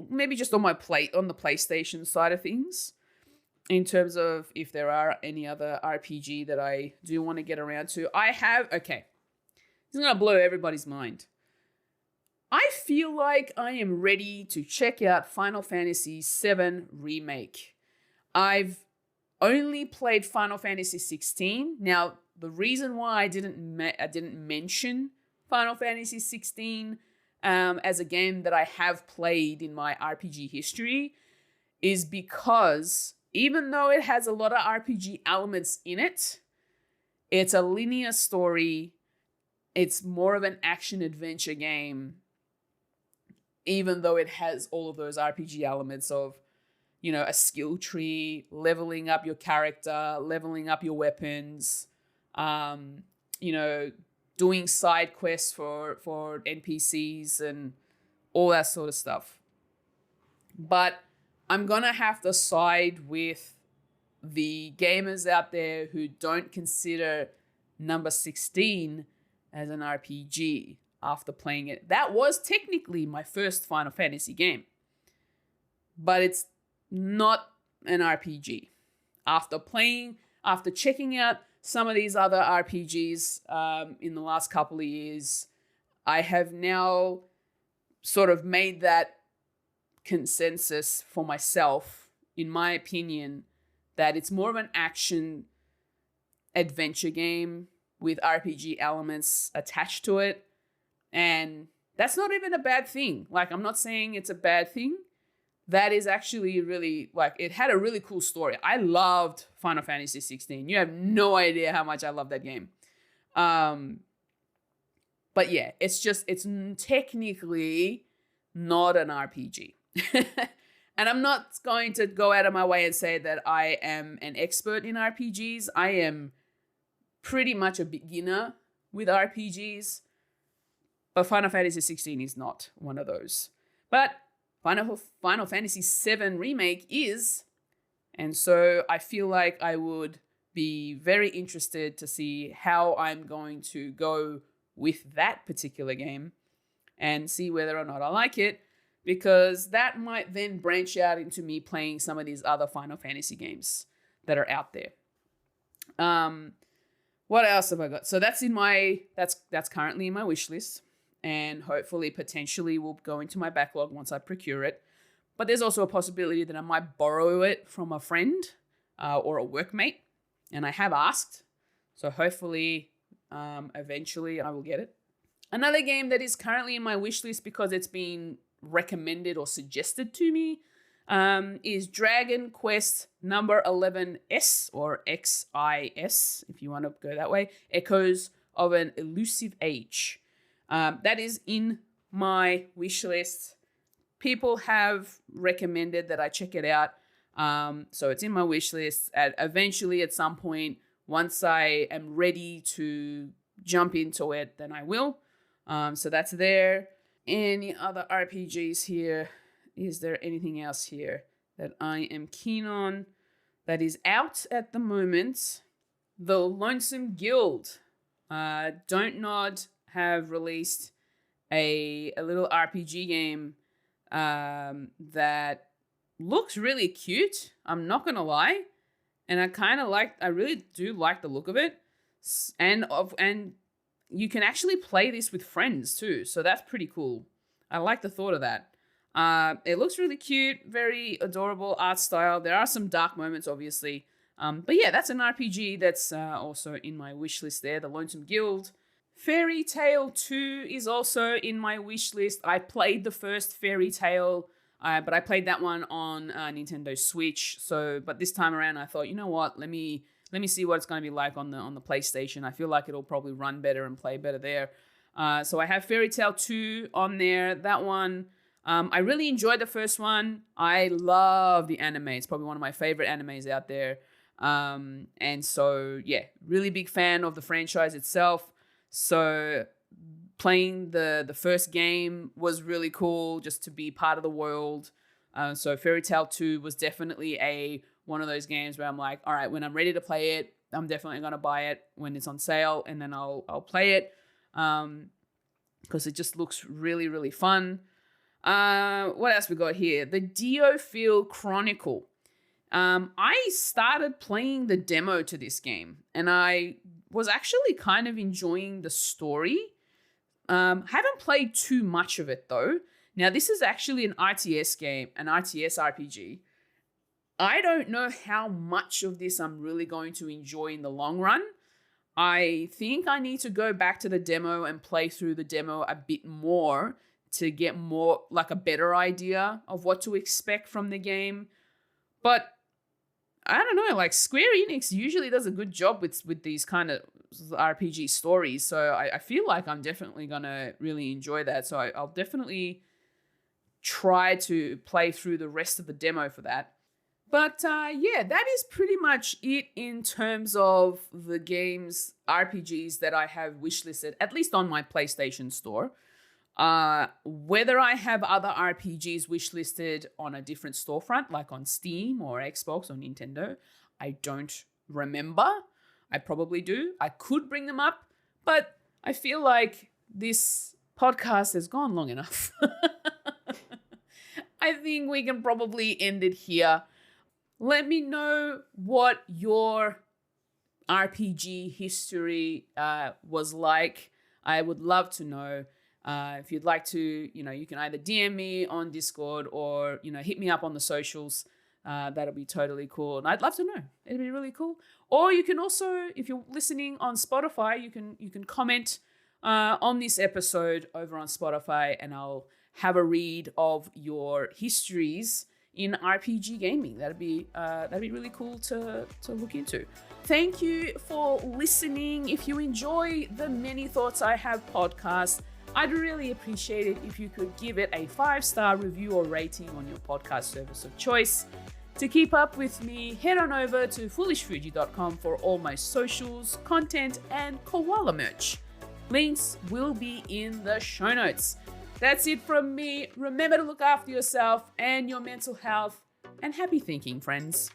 [SPEAKER 1] Maybe just on the PlayStation side of things, in terms of if there are any other RPG that I do want to get around to. Okay, this is going to blow everybody's mind. I feel like I am ready to check out Final Fantasy VII Remake. I've only played Final Fantasy 16. Now, the reason why I didn't mention Final Fantasy 16 as a game that I have played in my RPG history is because even though it has a lot of RPG elements in it, it's a linear story. It's more of an action-adventure game, even though it has all of those RPG elements of, a skill tree, leveling up your character, leveling up your weapons, doing side quests for NPCs and all that sort of stuff. But I'm going to have to side with the gamers out there who don't consider number 16 as an RPG after playing it. That was technically my first Final Fantasy game, but it's not an RPG. After checking out some of these other RPGs in the last couple of years, I have now sort of made that consensus for myself, in my opinion, that it's more of an action adventure game with RPG elements attached to it. And that's not even a bad thing. Like, I'm not saying it's a bad thing. That is actually really, it had a really cool story. I loved Final Fantasy 16. You have no idea how much I love that game. But yeah, it's technically not an RPG. And I'm not going to go out of my way and say that I am an expert in RPGs. I am pretty much a beginner with RPGs, but Final Fantasy 16 is not one of those. But Final Fantasy 7 Remake is, and so I feel like I would be very interested to see how I'm going to go with that particular game and see whether or not I like it, because that might then branch out into me playing some of these other Final Fantasy games that are out there. What else have I got? So that's currently in my wish list, and hopefully potentially will go into my backlog once I procure it. But there's also a possibility that I might borrow it from a friend or a workmate, and I have asked. So hopefully eventually I will get it. Another game that is currently in my wish list because it's been recommended or suggested to me is Dragon Quest number 11S, or XIS, if you want to go that way, Echoes of an Elusive Age. That is in my wish list. People have recommended that I check it out. So it's in my wish list. Eventually, at some point, once I am ready to jump into it, then I will. So that's there. Any other RPGs here? Is there anything else here that I am keen on that is out at the moment? The Lonesome Guild. Don't Nod have released a little RPG game that looks really cute. I'm not gonna lie, and I really do like the look of it, and you can actually play this with friends too, so that's pretty cool. I like the thought of that. It looks really cute, very adorable art style. There are some dark moments, obviously. But yeah, that's an RPG that's also in my wish list there, The Lonesome Guild. Fairy Tail 2 is also in my wish list. I played the first Fairy Tail, but I played that one on Nintendo Switch. But this time around, I thought, you know what? Let me see what it's going to be like on the PlayStation. I feel like it'll probably run better and play better there. So I have Fairy Tail 2 on there. That one, I really enjoyed the first one. I love the anime. It's probably one of my favorite animes out there. And so, yeah, really big fan of the franchise itself. So playing the first game was really cool, just to be part of the world. So Fairy Tail 2 was definitely one of those games where I'm like, all right, when I'm ready to play it, I'm definitely going to buy it when it's on sale, and then I'll play it. Because it just looks really, really fun. What else we got here? The DioField Chronicle. I started playing the demo to this game, and I was actually kind of enjoying the story. Haven't played too much of it though. Now, this is actually an RTS game, an RTS RPG. I don't know how much of this I'm really going to enjoy in the long run. I think I need to go back to the demo and play through the demo a bit more to get more, like, a better idea of what to expect from the game. But I don't know, like, Square Enix usually does a good job with these kind of RPG stories. So I feel like I'm definitely going to really enjoy that. So I'll definitely try to play through the rest of the demo for that. But yeah, that is pretty much it in terms of the games, RPGs that I have wishlisted, at least on my PlayStation Store. Whether I have other RPGs wishlisted on a different storefront, like on Steam or Xbox or Nintendo, I don't remember. I probably do. I could bring them up, but I feel like this podcast has gone long enough. I think we can probably end it here. Let me know what your RPG history was like. I would love to know. If you'd like to, you can either DM me on Discord or, hit me up on the socials. That'll be totally cool. And I'd love to know. It'd be really cool. Or you can also, if you're listening on Spotify, you can comment on this episode over on Spotify, and I'll have a read of your histories in RPG gaming. That'd be really cool to look into. Thank you for listening. If you enjoy the Many Thoughts I Have podcast, I'd really appreciate it if you could give it a 5-star review or rating on your podcast service of choice. To keep up with me, head on over to foolishfuji.com for all my socials, content, and koala merch. Links will be in the show notes. That's it from me. Remember to look after yourself and your mental health, and happy thinking, friends.